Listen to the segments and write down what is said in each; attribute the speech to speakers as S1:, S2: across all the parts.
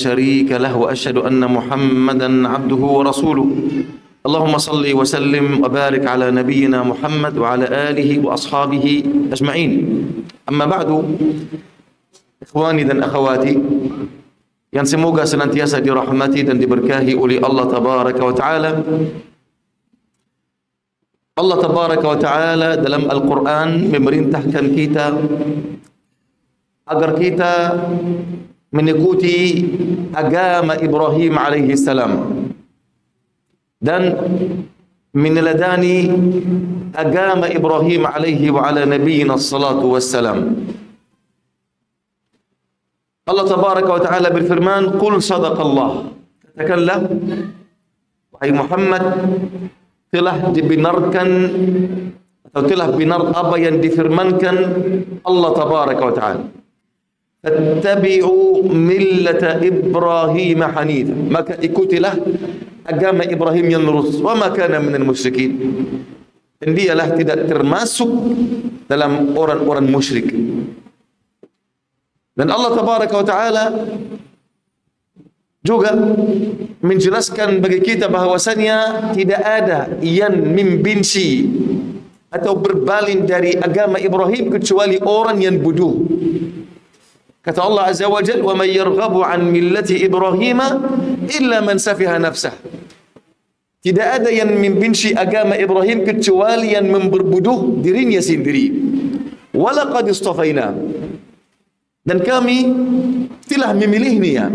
S1: شريك له وأشهد أن محمدا عبده ورسوله اللهم صل وسلم وبارك على نبينا محمد وعلى آله وأصحابه أجمعين. Amma ba'du, ikhwani dan akhwati yang semoga senantiasa dirahmati dan diberkahi oleh Allah Tabaraka wa Ta'ala. Allah Tabaraka wa Ta'ala dalam Al-Quran memerintahkan kita agar kita mengikuti agama Ibrahim alaihi salam dan meneladani agama Ibrahim alaihi wa ala nabiyina salatu wassalam. Allah Tabaraka wa Ta'ala berfirman, "Qul sadaqallah." Katakanlah, wahai Muhammad, telah dibenarkan atau telah benar apa yang difirmankan Allah Tabaraka wa Ta'ala. Fattabi'u millata Ibrahim hanifan, maka ikutilah agama Ibrahim yang lurus. Wa ma kana minal musyrikin, dan dialah tidak termasuk dalam orang-orang musyrik. Dan Allah Tabaraka wa Ta'ala juga menjelaskan bagi kita bahwasannya tidak ada yang membenci atau berpaling dari agama Ibrahim kecuali orang yang bodoh. Kata Allah Azza wa Jalla, "Wa man yarghabu an millati Ibrahim illa man safiha nafsah." Tidak ada yang membenci agama Ibrahim kecuali yang memperbodoh dirinya sendiri. Wa laqad istafaina, dan kami telah memilihnya.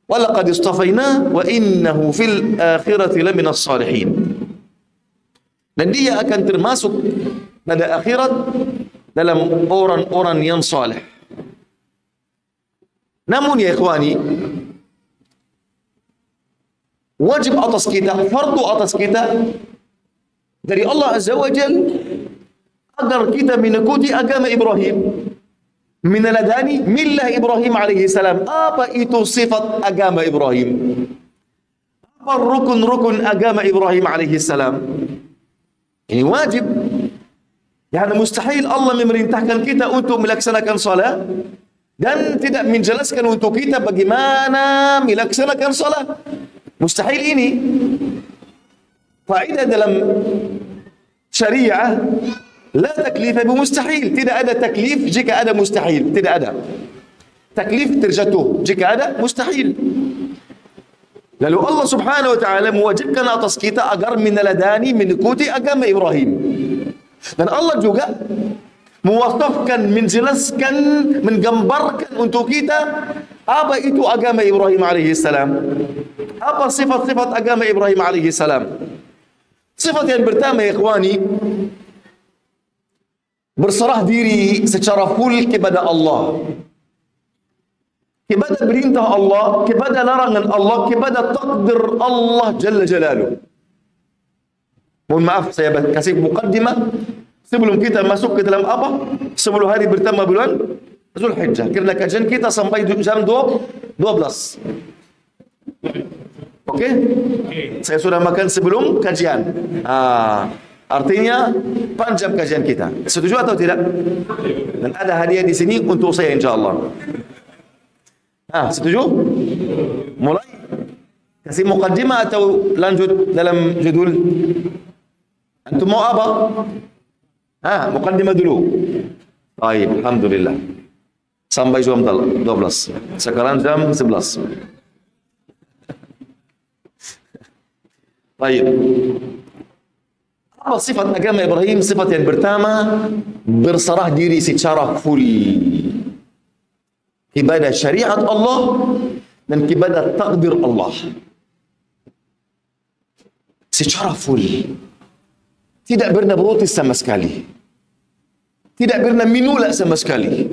S1: Wa laqad istafaina wa innahu fil akhirati laminas salihin, dan dia akan termasuk pada akhirat dalam orang-orang yang saleh. Namun ya ikhwani, wajib atas kita, fardu atas kita dari Allah Azza wa Jalla agar kita mengikuti agama Ibrahim, meneladani millah Ibrahim alaihi salam. Apa itu sifat agama Ibrahim? Apa rukun-rukun agama Ibrahim alaihi salam? Ini wajib. Yani mustahil Allah memerintahkan kita untuk melaksanakan salat dan tidak menjelaskan untuk kita bagaimana melaksanakan salat. Mustahil ini. Faedah dalam syariah, la taklif bimustahil. Tidak ada taklif jika ada mustahil. Tidak ada. Taklif terjatuh jika ada mustahil. Lalu Allah Subhanahu wa Ta'ala mewajibkan atas kita agar meneladani, mengikuti agama Ibrahim. Dan Allah juga mewasafkan, menjelaskan, menggambarkan untuk kita apa itu agama Ibrahim alaihi salam. Apa sifat-sifat agama Ibrahim alaihi salam? Sifat yang pertama ya ikhwani, berserah diri secara full kepada Allah, kepada perintah Allah, kepada larangan Allah, kepada takdir Allah Jalla Jalaluh. Mohon maaf, saya kasih mukaddimah sebelum kita masuk ke dalam apa? 10 hari pertama bulan Zulhijjah. Karena kajian kita sampai jam 12. Oke? Saya sudah makan sebelum kajian. Artinya panjang kajian kita. Setuju atau tidak? Dan ada hadiah di sini untuk saya insyaallah. Setuju? Mulai? Kasih mukaddimah atau lanjut dalam judul? Antum mau apa? Mukaddimah dulu. Baik, alhamdulillah. Sampai jam 12. Sekarang jam 11. Baik. Apa sifat agama Ibrahim? Sifat yang pertama, berserah diri secara full kepada syariat Allah dan kepada takdir Allah. Secara full. Tidak pernah protes sama sekali. Tidak pernah menolak sama sekali.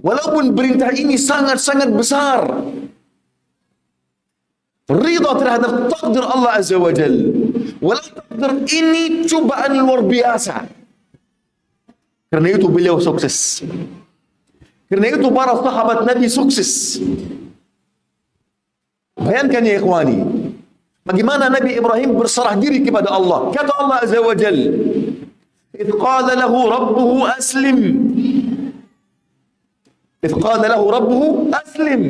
S1: Walaupun perintah ini sangat-sangat besar. Ridha terhadap takdir Allah Azza wa Jalla. Walau takdir ini cobaan luar biasa. Karena itu beliau sukses. Karena itu para sahabat Nabi sukses. Bayangkan ya ikhwani, bagaimana Nabi Ibrahim berserah diri kepada Allah. Kata Allah Azza wa Jalla, "Idh qala lahu rabbuhu aslim." إذ قال له ربه أسلم.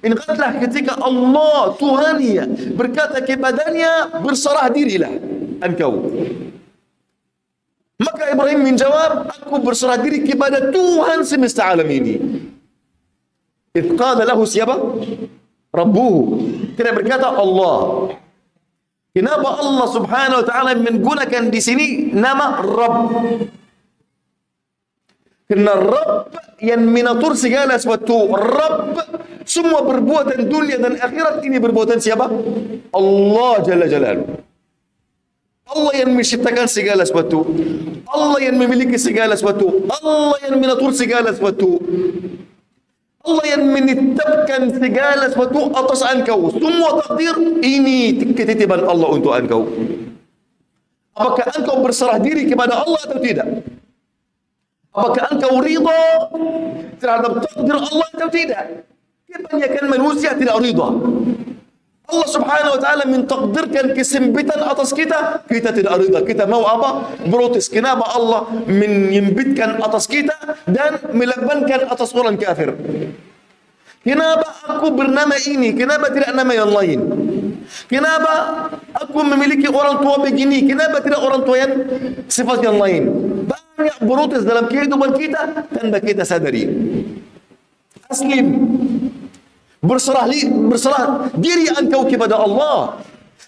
S1: Ingatlah ketika Allah Tuhannya berkata kepadanya, berserah dirilah engkau. Maka Ibrahim menjawab, aku berserah diri kepada Tuhan semesta alam ini. إذ قال له siapa? Rabbuhu. Kita berkata Allah. Kenapa Allah Subhanahu wa taala menggunakan di sini nama Rabb? Karena Rabb yang mengatur segala sesuatu. Rabb, semua perbuatan dunia dan akhirat ini perbuatan siapa? Allah Jalla Jalaluhu. Allah yang menciptakan segala sesuatu. Allah yang memiliki segala sesuatu. Allah yang mengatur segala sesuatu. Allah yang menetapkan segala sesuatu atas engkau. Semua takdir ini ketitipan Allah untuk engkau. Apakah engkau berserah diri kepada Allah atau tidak? Apakah engkau rida terhadap takdir Allah atau tidak? Kebanyakan manusia tidak rida. Allah Subhanahu wa taala mentakdirkan kesempitan atas kita, kita tidak rida. Kita mau apa? Protes. Kenapa Allah menyempitkan atas kita dan melebankan atas orang kafir? Kenapa aku bernama ini? Kenapa tidak nama yang lain? Kenapa aku memiliki orang tua begini? Kenapa tidak orang tua yang sifat yang lain? Banyak protes dalam kehidupan kita tanpa kita sadari. Aslim. Berserah diri engkau kepada Allah.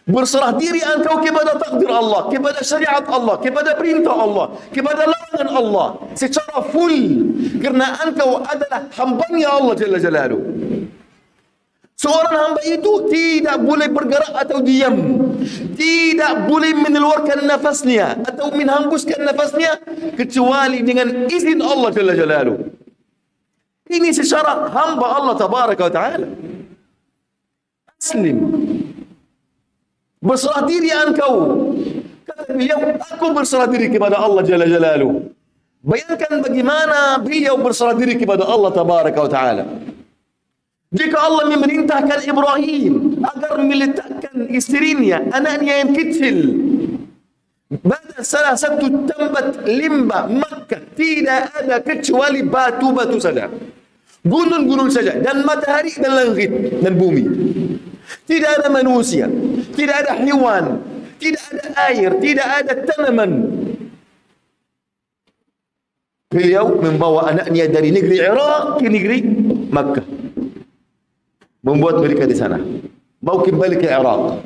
S1: Berserah diri engkau kepada takdir Allah, kepada syariat Allah, kepada perintah Allah, kepada larangan Allah secara full. Karena engkau adalah hambanya Allah Jalla Jalaluhu. Seorang hamba itu tidak boleh bergerak atau diam. Tidak boleh mengeluarkan nafasnya atau menghembuskan nafasnya kecuali dengan izin Allah Jalla Jalaluhu. Ini secara hamba Allah Tabaraka wa Ta'ala. Aslim. Berserah diri engkau. Kata beliau, aku berserah diri kepada Allah Jalla Jalaluhu. Bayangkan bagaimana beliau berserah diri kepada Allah Tabaraka wa Ta'ala. Jika Allah memerintahkan Ibrahim agar meletakkan istrinya, anaknya yang kecil, pada salah satu tempat limbah Makkah, tidak ada kecuali batu-batu saja, gunung-gunung saja, dan matahari dan langit dan bumi. Tidak ada manusia, tidak ada hewan, tidak ada air, tidak ada tanaman. Beliau membawa anaknya dari negeri Iraq ke negeri Makkah, membuat mereka di sana. Mau kembali ke Iraq.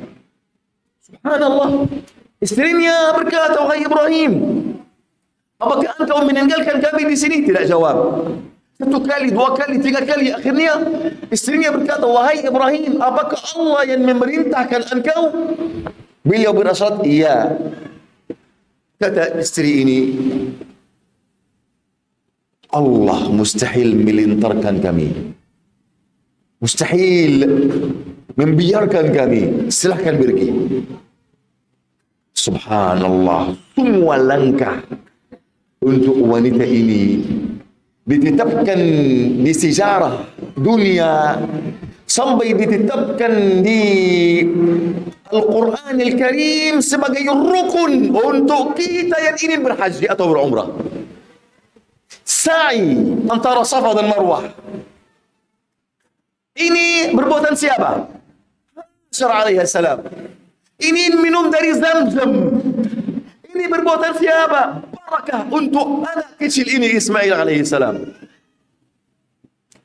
S1: Subhanallah. Istrinya berkata, wahai Ibrahim, apakah engkau meninggalkan kami di sini? Tidak jawab. Satu kali, dua kali, tiga kali. Akhirnya istrinya berkata, wahai Ibrahim, apakah Allah yang memerintahkan engkau? Beliau berasrat, iya. Kata istri ini, Allah mustahil melintarkan kami. Mustahil membiarkan kami. Silahkan pergi. Subhanallah. Semua langkah untuk wanita ini ditetapkan di sejarah dunia sampai ditetapkan di Al-Quran Al-Karim sebagai rukun untuk kita yang ingin berhaji atau berumrah. Sa'i antara Safa dan Marwah. Ini perbuatan siapa? Hajar alaihi salam. Ini minum dari Zamzam. Ini perbuatan siapa? Barakah untuk anak kecil ini Ismail alaihi salam.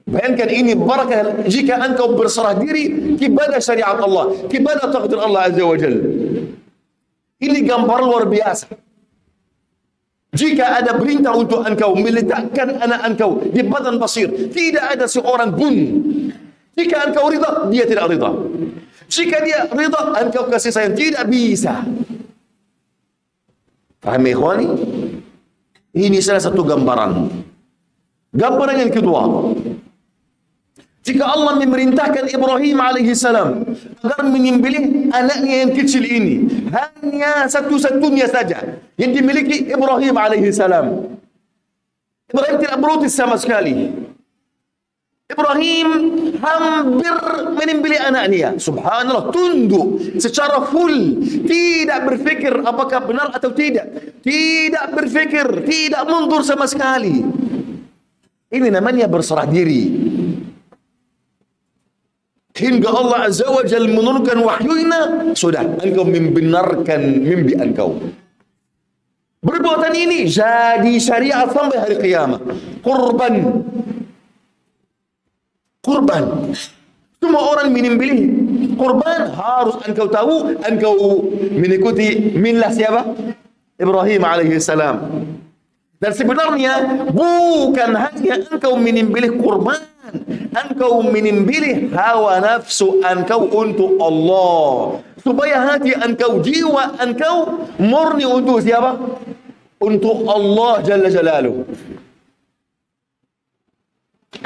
S1: Bayangkan ini barakah jika engkau berserah diri kepada syariat Allah, kepada takdir Allah Azza wa Jalla. Ini gambar luar biasa. Jika ada perintah untuk engkau meletakkan anak engkau di padang pasir, tidak ada seorang pun. Jika engkau rida, dia tidak rida. Jika dia rida, engkau kasih sayang, tidak bisa. Faham ya ikhwani? Ini salah satu gambaran. Gambaran yang kedua, jika Allah memerintahkan Ibrahim alaihi salam agar menyembelih anaknya yang kecil ini, hanya satu-satunya saja yang dimiliki Ibrahim alaihi salam. Ibrahim tidak protes sama sekali. Ibrahim hampir menyembelih anaknya. Subhanallah, tunduk secara full, tidak berfikir apakah benar atau tidak, tidak berfikir, tidak mundur sama sekali. Ini namanya berserah diri. Hingga Allah Azza wa Jalla menurunkan wahyunya, sudah engkau membenarkan mimpi engkau. Perbuatan ini jadi syariat sampai hari kiamat. Kurban. Semua orang menyembelih kurban, harus engkau tahu, engkau mengikuti millah siapa? Ibrahim alaihi salam. Dan sebenarnya bukan hanya engkau menyembelih kurban, engkau menyembelih hawa nafsu engkau untuk Allah, supaya hati engkau, jiwa engkau murni untuk siapa? Untuk Allah Jalla Jalaluh.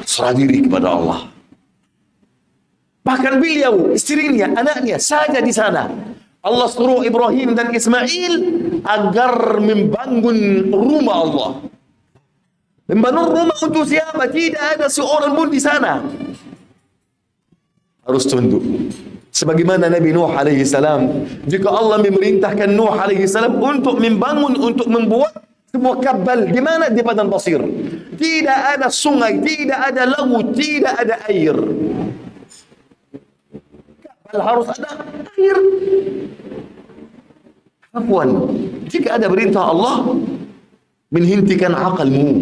S1: Serah diri kepada Allah. Bahkan beliau, istrinya, anaknya saja di sana. Allah suruh Ibrahim dan Ismail agar membangun rumah Allah. Membangun rumah untuk siapa? Tidak ada seorang pun di sana. Harus tunduk. Sebagaimana Nabi Nuh alaihi salam, jika Allah memerintahkan Nuh alaihi salam untuk membangun, untuk membuat sebuah kapal di mana? Di padang pasir. Tidak ada sungai, tidak ada laut, tidak ada air. Kapal harus ada air. Afwan, jika ada perintah Allah, menghentikan akalmu.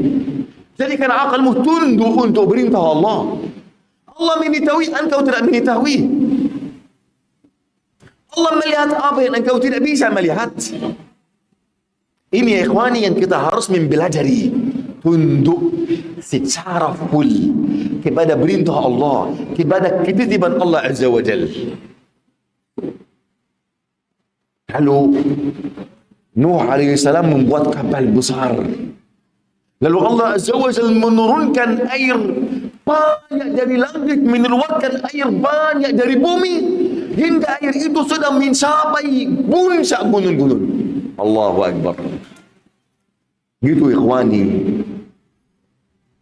S1: Jadikan akalmu tunduk untuk perintah Allah. Allah mengetahui, engkau tidak mengetahui. Allah melihat apa yang engkau tidak bisa melihat. Ini ya ikhwani yang kita harus mempelajari. Tunduk secara full kepada perintah Allah, kepada ketitiban Allah Azza wa Jalla. Lalu Nuh alaihi salam membuat kapal besar. Lalu Allah Azza wa Jalla menurunkan air banyak dari langit, mengeluarkan air banyak dari bumi, hingga air itu sudah mencapai puncak gunung-gunung. Allahu Akbar. Gitu ikhwani,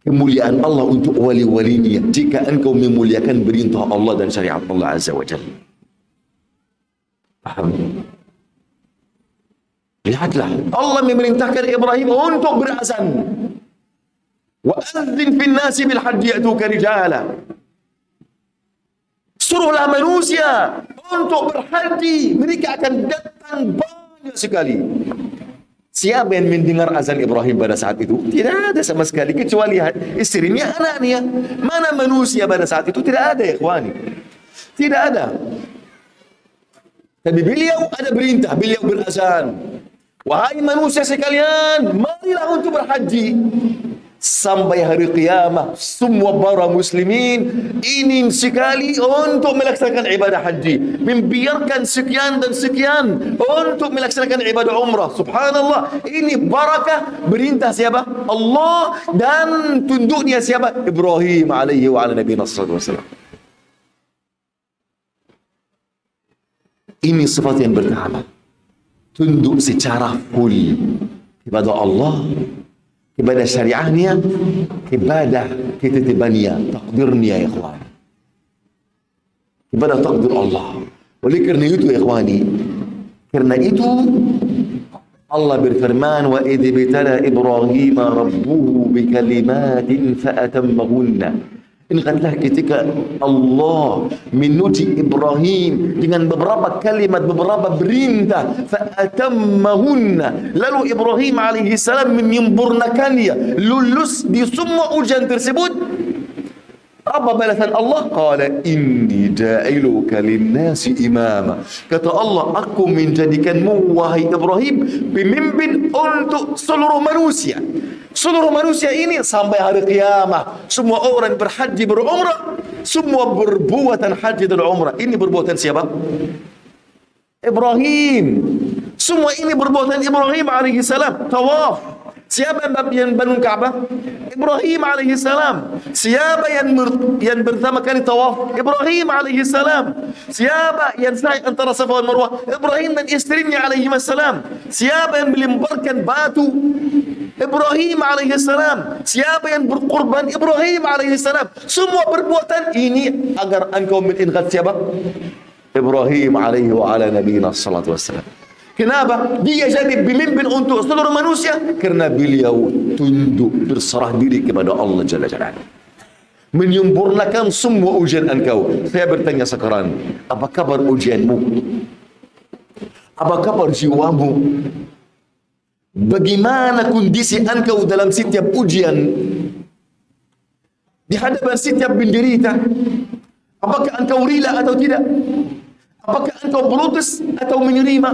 S1: kemuliaan Allah untuk wali-walinya jika engkau memuliakan perintah Allah dan syariat Allah Azza wa Jalla. Paham? Lihatlah, Allah memerintahkan Ibrahim untuk berazan. Wa adzin fin nasi bil hajji ya'tuka rijala. Suruhlah manusia untuk berhaji, mereka akan datang banyak sekali. Siapa yang mendengar azan Ibrahim pada saat itu? Tidak ada sama sekali, kecuali istrinya, anaknya. Mana manusia pada saat itu? Tidak ada, ikhwani. Tidak ada. Tapi beliau ada perintah, beliau berazan. Wahai manusia sekalian, marilah untuk berhaji. Sampai hari kiamat, semua para muslimin ingin sekali untuk melaksanakan ibadah haji, membiarkan sekian dan sekian untuk melaksanakan ibadah umrah. Subhanallah, ini barakah perintah siapa? Allah, dan tunduknya siapa? Ibrahim alaihi wa ala nabiyina sallallahu alaihi wasallam. Ini sifat yang pertama, tunduk secara full kepada Allah, kepada syariahnya, kepada ketitibannya, takdirnya ya ikhwan, kepada takdir Allah. Oleh kerana itu ya ikhwani, kerana itu Allah berfirman, wa idh ibtala Ibrahim rabbuhu bikalimatin fa'atammahunna. Ingatlah ketika Allah menuji Ibrahim dengan beberapa kalimat, beberapa perintah, fa'atammahunna. Lalu Ibrahim alaihi salam menyempurnakannya, lulus di semua ujian tersebut. Apa balasan Allah? Qala inni ja'iluka linnasi imama. Kata Allah, aku menjadikanmu wahai Ibrahim pemimpin untuk seluruh manusia. Seluruh manusia ini sampai hari kiamat, semua orang berhaji berumrah, semua berbuatan haji dan umrah. Ini berbuatan siapa? Ibrahim. Semua ini berbuatan Ibrahim alaihi salam. Tawaf. Siapa yang bangun Ka'bah? Ibrahim alaihi salam. Siapa yang pertama kali tawaf? Ibrahim alaihi salam. Siapa yang sa'i antara Safa dan Marwah? Ibrahim dan istrinya alaihi salam. Siapa yang melemparkan batu? Ibrahim alaihi salam. Siapa yang berkorban? Ibrahim alaihi salam. Semua perbuatan ini agar engkau mengingat siapa? Ibrahim alaihi wa ala nabiyina sallallahu alaihi wasallam. Kenapa? Dia jadi pemimpin untuk seluruh manusia karena beliau tunduk berserah diri kepada Allah Jalla Jalaluhu, menyempurnakan semua ujian engkau. Saya bertanya sekarang, apa kabar ujianmu? Apa kabar jiwamu? Bagaimana kondisi engkau dalam setiap ujian, di hadapan setiap penderita? Apakah engkau rela atau tidak? Apakah engkau protes atau menerima?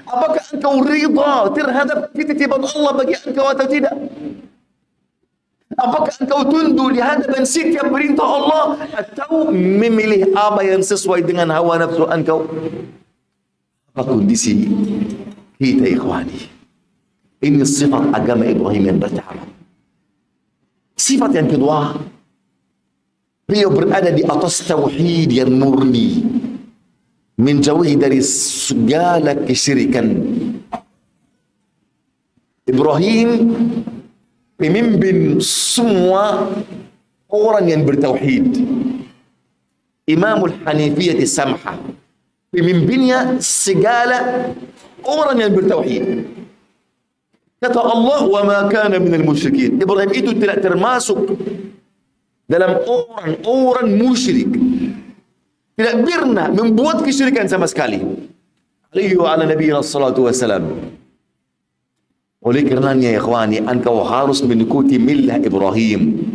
S1: Apakah engkau rida terhadap ketetapan Allah bagi engkau atau tidak? Apakah engkau tunduk di hadapan setiap perintah Allah atau memilih apa yang sesuai dengan hawa nafsu engkau? Apa kondisi kita, ikhwani? Ini sifat agama Ibrahim yang pertama. Sifat yang kedua, beliau berada di atas tauhid yang murni, menjauhi dari segala kesyirikan. Ibrahim pemimpin semua orang yang bertauhid. Imamul Hanifiyah Samha, pemimpinnya segala orang yang bertauhid. Kata Allah, wa ma kana minal musyrikin. Ibrahim itu tidak termasuk dalam orang-orang musyrik. Tidak pernah membuat kesyirikan sama sekali. Alaihi wa ala nabiyina salatu wassalam. Oleh karenanya ya ikhwani, engkau harus mengikuti millah Ibrahim.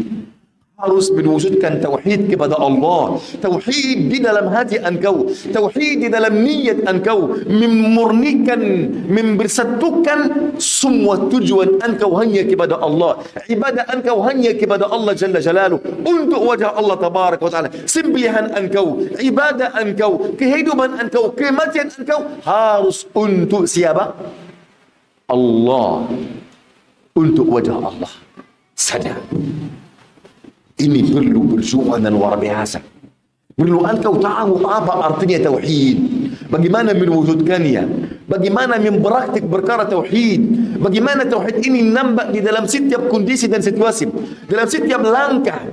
S1: Harus mewujudkan tauhid kepada Allah. Tauhid di dalam hati engkau. Tauhid di dalam niat engkau. Memurnikan, membersatukan semua tujuan engkau hanya kepada Allah. Ibadah engkau hanya kepada Allah Jalla Jalaluhu. Untuk wajah Allah Tabaraka wa Ta'ala. Sembelihan engkau, ibadah engkau, kehidupan engkau, kematian engkau harus untuk siapa? Allah. Untuk wajah Allah saja. Ini perlu perjuangan luar biasa. Perlu engkau tahu apa artinya tauhid, bagaimana mewujudkannya, bagaimana mempraktik perkara tauhid, bagaimana tauhid ini nampak di dalam setiap kondisi dan situasi, dalam setiap langkah,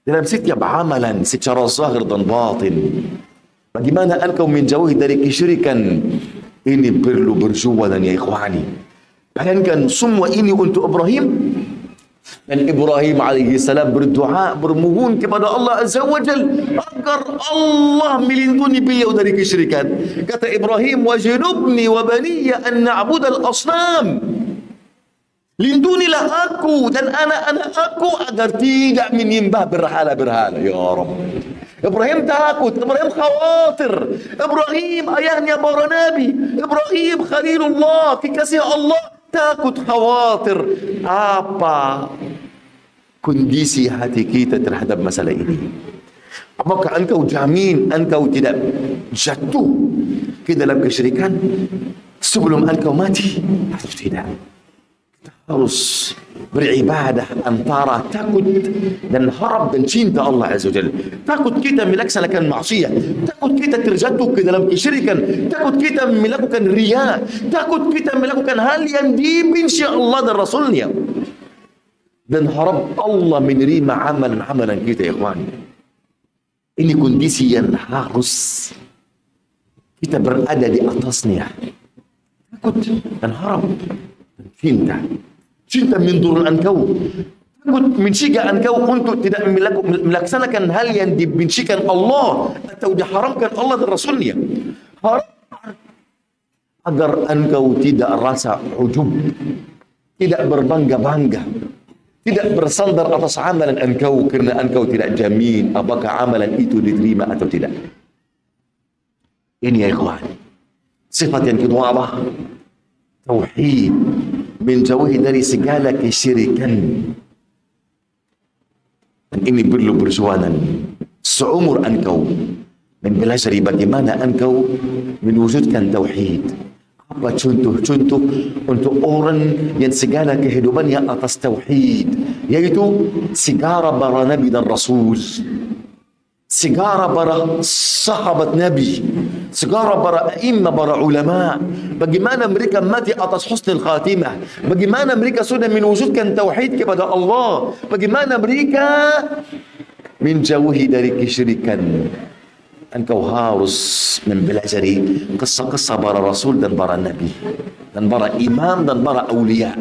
S1: dalam setiap amalan secara zahir dan batin. Bagaimana engkau menjauhi dari kesyirikan. Ini perlu perjuangan ya ikhwani. Bayangkan semua ini untuk Ibrahim. Dan Ibrahim alaihi salam berdoa, bermohon kepada Allah Azza wa Jal agar Allah melindungi beliau dari kesyirikan. Kata Ibrahim, wajnubni wa baniya an na'budal asnam. Lindungilah aku dan anak-anak aku agar tidak menyembah berhala-berhala. Ya Rabb. Ibrahim takut, Ibrahim khawatir. Ibrahim ayahnya para nabi, Ibrahim Khalilullah, kekasih Allah, takut, khawatir. Apa kondisi hati kita terhadap masalah ini? Apakah engkau jamin engkau tidak jatuh ke dalam kesyirikan sebelum engkau mati? Atau tidak? Kita harus beribadah antara takut dan harap dan cinta Allah Azza wa Jalla. Takut kita melaksanakan maksiat, takut kita terjatuh ke dalam kesyirikan, takut kita melakukan riya, takut kita melakukan hal yang dibenci Allah dan Rasulnya, dan harap Allah menerima amalan-amalan kita ya ikhwan. Ini kondisi yang harus kita berada di atasnya. Takut dan harap dan cinta. Cinta mendorong engkau, takut mencegah engkau untuk tidak melaksanakan hal yang dibencikan Allah atau diharamkan Allah dan Rasulnya. Harap agar engkau tidak rasa ujub, tidak berbangga-bangga, tidak bersandar atas amalan engkau kerana engkau tidak jamin apakah amalan itu diterima atau tidak. Ini ya ikhwan, sifat yang kedua apa? Tauhid, menjauhi dari segala kesyirikan. Dan ini perlu perjuangan seumur engkau mempelajari bagaimana engkau mewujudkan tauhid. Apa contoh-contoh untuk orang yang segala kehidupannya atas tauhid, yaitu segala para nabi dan rasul, segala para sahabat nabi, segala para imam, para ulama, bagaimana mereka mati atas husnul khatimah, bagaimana mereka sudah mewujudkan tauhid kepada Allah, bagaimana mereka menjauhi dari kesyirikan. engkau harus mempelajari kisah-kisah para rasul dan para nabi dan para imam dan para awliya.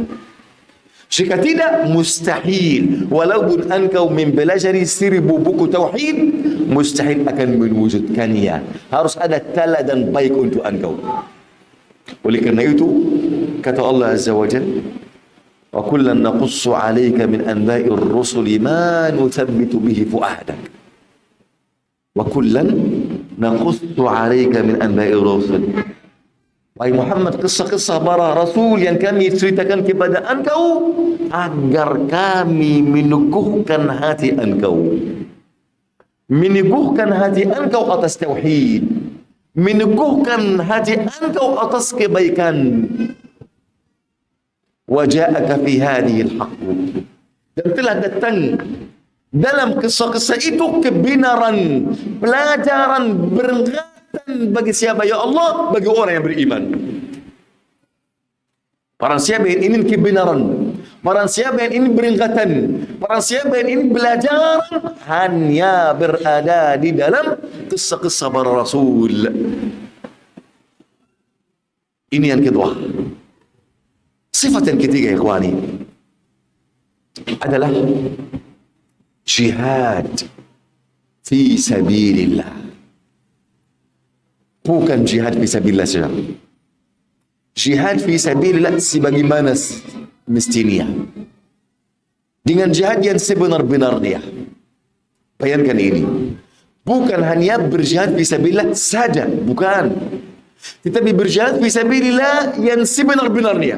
S1: Jika tidak, mustahil. Walaupun engkau mempelajari 1000 buku tauhid, mustahil akan mewujudkannya. Harus ada teladan baik untuk engkau. Oleh kerana itu, kata Allah Azza wa Jalla, wa kullan naqussu 'alaika min anba'ir rusuli ma nuthabbitu bihi fu'adak. Wa kullan naqussu 'alaika min anba'ir rusul. Wahai Muhammad, kisah-kisah para rasul yang kami ceritakan kepada engkau agar kami meneguhkan hati engkau. Meneguhkan hati engkau atas tauhid. Meneguhkan hati engkau atas kebaikan. Wa ja'aka fi hadhihi al-haqq. Dan telah datang dalam kisah-kisah itu kebenaran, pelajaran berkatan bagi siapa ya Allah? Bagi orang yang beriman. Barang siapa yang ingin kebenaran, barang siapa yang ingin beringkatan, barang siapa yang ingin belajar, hanya berada di dalam kisah-kisah para rasul. Ini yang kedua. Sifat yang ketiga, ikhwani, adalah jihad fi sabilillah. Bukan jihad fi sabilillah saja. Jihad fi sabilillah sebagaimana mestinya. Dengan jihad yang sebenar-benarnya. Bayangkan ini. Bukan hanya berjihad fi sabilillah saja, bukan. Tetapi berjihad fi sabilillah yang sebenar-benarnya.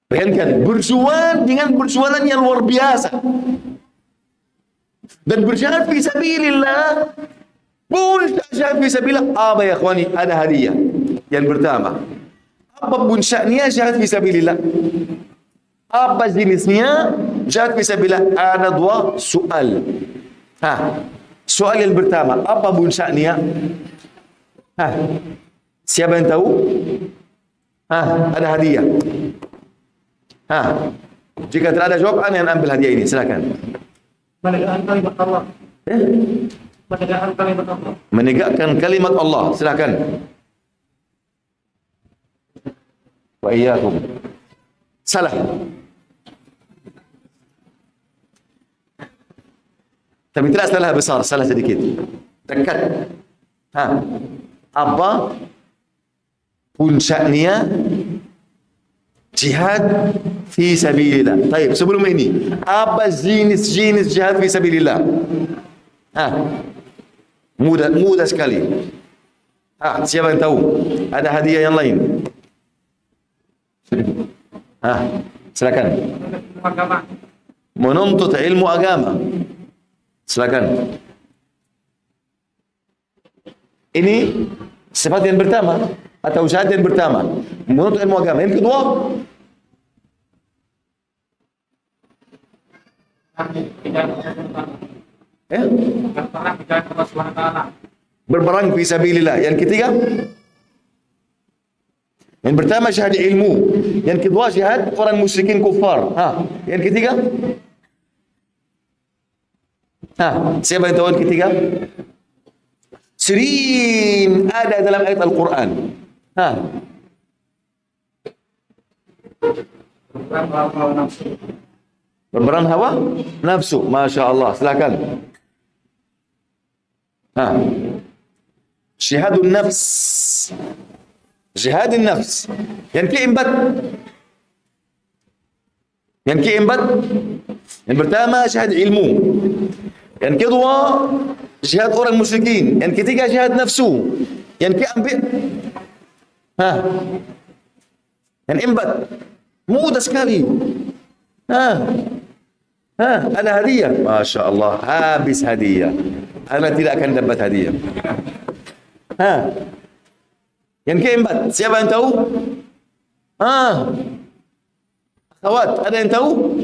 S1: Bayangkan, berjuang dengan perjuangan yang luar biasa. Dan berjihad fi sabilillah pun jihad fi sabilillah, apa ya ikhwani? Ada hadiah. Yang pertama, apapun syaknya jihad fi sabilillah. Apa jenisnya jihad fi sabilillah? Ada 2 soal. Soal yang pertama, apa pun syaknya? Siapa yang tahu? Ada hadiah. Jika tidak ada jawab, ana yang ambil hadiah ini. Silakan.
S2: Menegakkan kalimat Allah. Menegakkan kalimat Allah.
S1: Menegakkan kalimat Allah. Silakan. Wa iyyakum. Salah. Tapi tidak salah besar, salah sedikit. Dekat. Apa puncaknya jihad fi sabilillah. Baik, sebelum ini, apa jenis-jenis jihad fi sabilillah? Mudah sekali. Siapa yang tahu? Ada hadiah yang lain? Silakan. Menuntut ilmu agama. Silakan. Ini sifat yang pertama atau syahadat yang pertama, menuntut ilmu agama. Yang kedua, berperang fi sabilillah. Yang ketiga, yang pertama syahadat ilmu, yang kedua syahadat orang musyrikin kufar. Yang ketiga, siapa yang tahu yang ketiga? Sering ada dalam ayat Al-Quran. Berperang hawa nafsu. Masya Allah. Silakan. Jihadun nafs. Jihadun nafs. Yang keempat. Yang pertama jihad ilmu. Yang kedua jihad orang musyrikin. Yang ketiga jihad nafsu. Yang keempat yang keempat mudah sekali. Ada hadiah. Masya Allah, habis hadiah. Anda tidak akan dapat hadiah. Yang keempat, siapa yang tahu? Akhwat, ada yang tahu?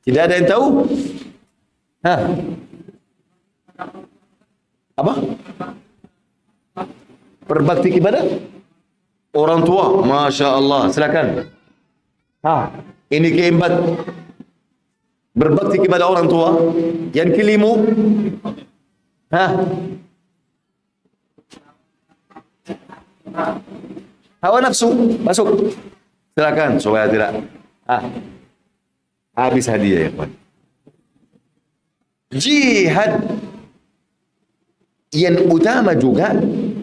S1: Tidak ada yang tahu? Apa? Berbakti kepada Orang tua, Masya Allah, silakan. Ini keempat, berbakti kepada orang tua. Yang kelima, hawa nafsu, masuk. Silakan supaya tidak habis hadiah ya kawan. Jihad yang utama juga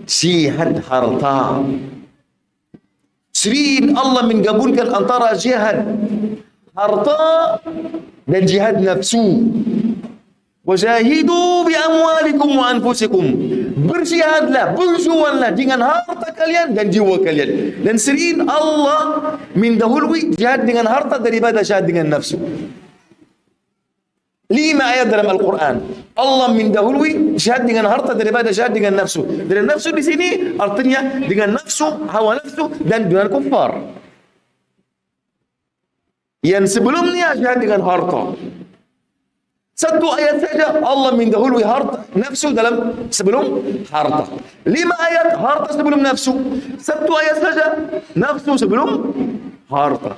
S1: jihad harta. Sering Allah menggabungkan antara jihad harta dan jihad nafsu. Wajahidu bi amwalikum wa anfusikum. Berjihadlah, berjuanglah dengan harta kalian dan jiwa kalian. Dan sering Allah mendahului jihad dengan harta daripada jihad dengan nafsu. 5 ayat dalam Al-Quran Allah mendahului jihad dengan harta daripada jihad dengan nafsu. Dan nafsu di sini artinya dengan nafsu, hawa nafsu dan dengan kufar. Yang sebelumnya jihad dengan harta. 1 ayat saja Allah mendahului harta nafsu dalam sebelum harta. 5 ayat harta sebelum nafsu. 1 ayat saja nafsu sebelum harta.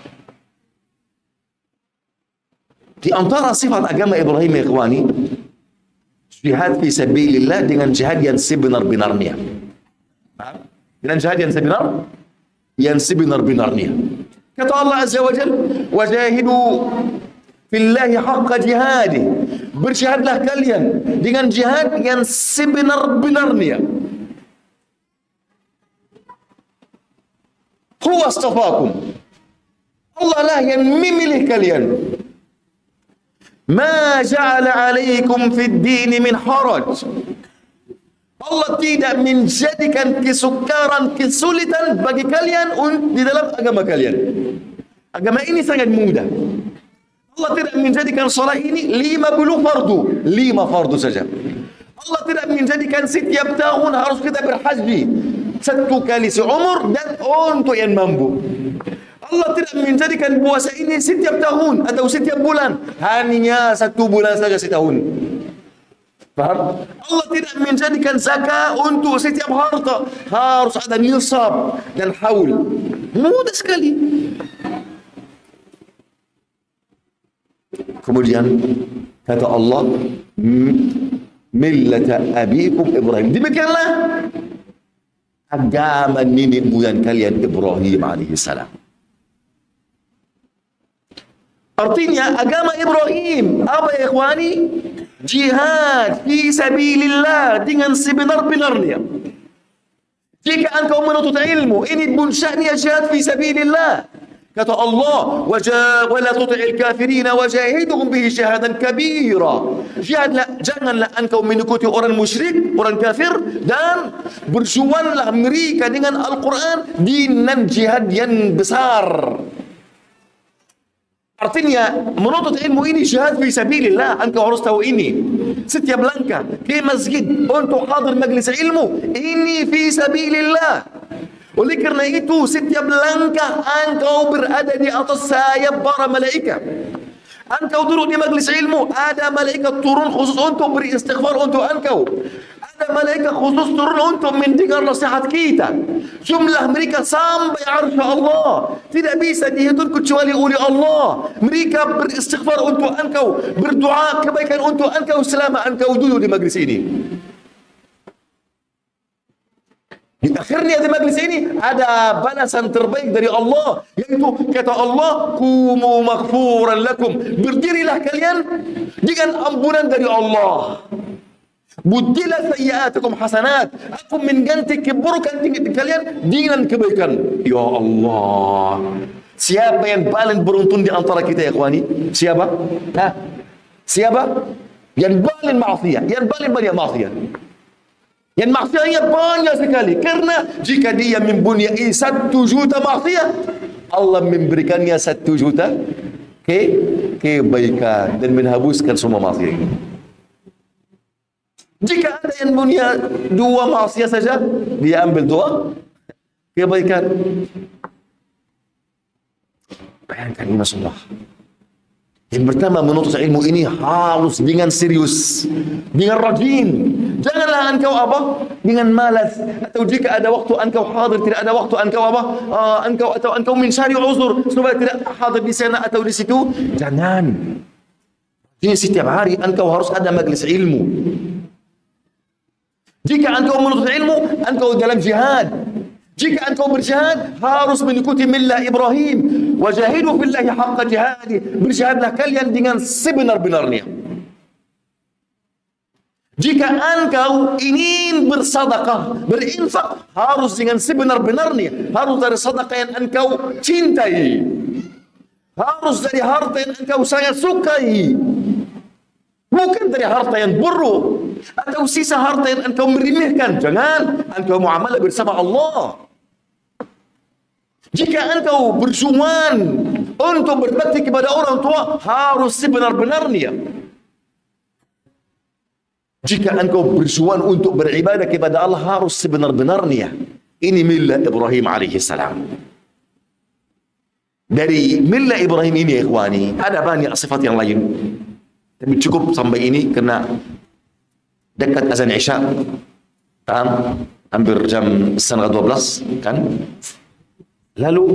S1: Di antara sifat agama Ibrahim ya ikhwani, jihad fi sabilillah dengan jihad yang sebenar-benarnya. Dengan jihad yang sebenar-benarnya. Kata Allah Azza wa Jalla, wajahidu fillahi haqqa jihadi. Berjihadlah kalian dengan jihad yang sebenar-benarnya. Huwa astafakum. Allah lah yang memilih kalian. Ma ja'ala alaikum fid dini min haraj. Allah tidak menjadikan kesukaran, kesulitan bagi kalian di dalam agama kalian. Agama ini sangat mudah. Allah tidak menjadikan salat ini 50 fardu, 5 fardu saja. Allah tidak menjadikan setiap tahun harus kita berhaji 1 kali seumur dan untuk yang mampu. Allah tidak menjadikan puasa ini setiap tahun atau setiap bulan, hanya 1 bulan saja setahun. Faham? Allah tidak menjadikan zakat untuk setiap harta, harus ada nisab dan haul. Mudah sekali. Kemudian kata Allah, millata abikum Ibrahim. Demikianlah agama nenek moyang kalian Ibrahim alaihissalam. Artinya agama Ibrahim apa ya ikhwani? Jihad fi sabilillah dengan sebenar-benarnya. Jika engkau menuntut ilmu, ini pun sya'nya jihad fi sabilillah. Kata Allah, wala tuti'il kafirina wajahiduhum bihi syahadan kabira. Jihadlah, janganlah engkau mengikuti orang musyrik, orang kafir, dan berjuanglah mereka dengan Al-Quran dengan jihad yang besar. Artinya menuntut ilmu ini jihad fi sabilillah. Engkau harus tahu ini. Setiap langkah ke masjid untuk hadir majlis ilmu ini fi sabilillah. Oleh kerana itu setiap langkah engkau berada di atas sayap para malaikat. Engkau duduk di majlis ilmu, ada malaikat turun khusus untuk beri istighfar untuk engkau. Ada malaikat khusus turun untuk mendengar nasihat kita. Jumlah mereka sampai arsy Allah. Tidak bisa dihitung kecuali oleh Allah. Mereka beristighfar untuk engkau, berdoa kebaikan untuk engkau selama engkau duduk di majlis ini. Di akhirnya di majlis ini ada balasan terbaik dari Allah, yaitu kata Allah, kumu maghfuran lakum. Berdirilah kalian dengan ampunan dari Allah. Buddilah sayyi'atukum hasanat. Aku mengganti keburukan kalian dengan kebaikan. Ya Allah. Siapa yang paling beruntung di antara kita ya ikhwani? Siapa? Siapa? Yang paling maksiat, yang paling banyak maksiat. Yang maksiatnya banyak sekali. Karena jika dia mempunyai 1 juta maksiat, Allah memberikannya 1 juta kebaikan dan menghapuskan semua maksiat ini. Jika ada yang punya 2 maksiat saja, dia ambil 2 kebaikan. Bayangkan ini Rasulullah. Yang pertama, menuntut ilmu ini harus dengan serius, dengan rajin. Janganlah engkau apa? Dengan malas, atau jika ada waktu engkau hadir, tidak ada waktu engkau apa? Engkau mencari uzur supaya tidak hadir di sana atau di situ. Jangan. Jadi setiap hari engkau harus ada majlis ilmu. Jika engkau menuntut ilmu, engkau dalam jihad. Jika engkau berjihad, harus mengikuti millah Ibrahim. Wajahidu fillahi haqqa jihadi. Berjihadlah kalian dengan sebenar-benarnya. Jika engkau ingin bersedekah, berinfak, harus dengan sebenar-benarnya. Harus dari sedekah yang engkau cintai. Harus dari harta yang engkau sangat sukai. Bukan dari harta yang buruk atau sisa harta yang engkau meremehkan. Jangan, engkau muamalah bersama Allah. Jika engkau berjuang untuk berbakti kepada orang tua, harus sebenar-benarnya. Jika engkau berjuang untuk beribadah kepada Allah, harus sebenar-benarnya. Ini millah Ibrahim alaihi salam. Dari millah Ibrahim ini, ikhwani, ada banyak sifat yang lain. Tapi cukup sampai ini karena dekat azan Isya. Hampir jam 11:30 kan? Lalu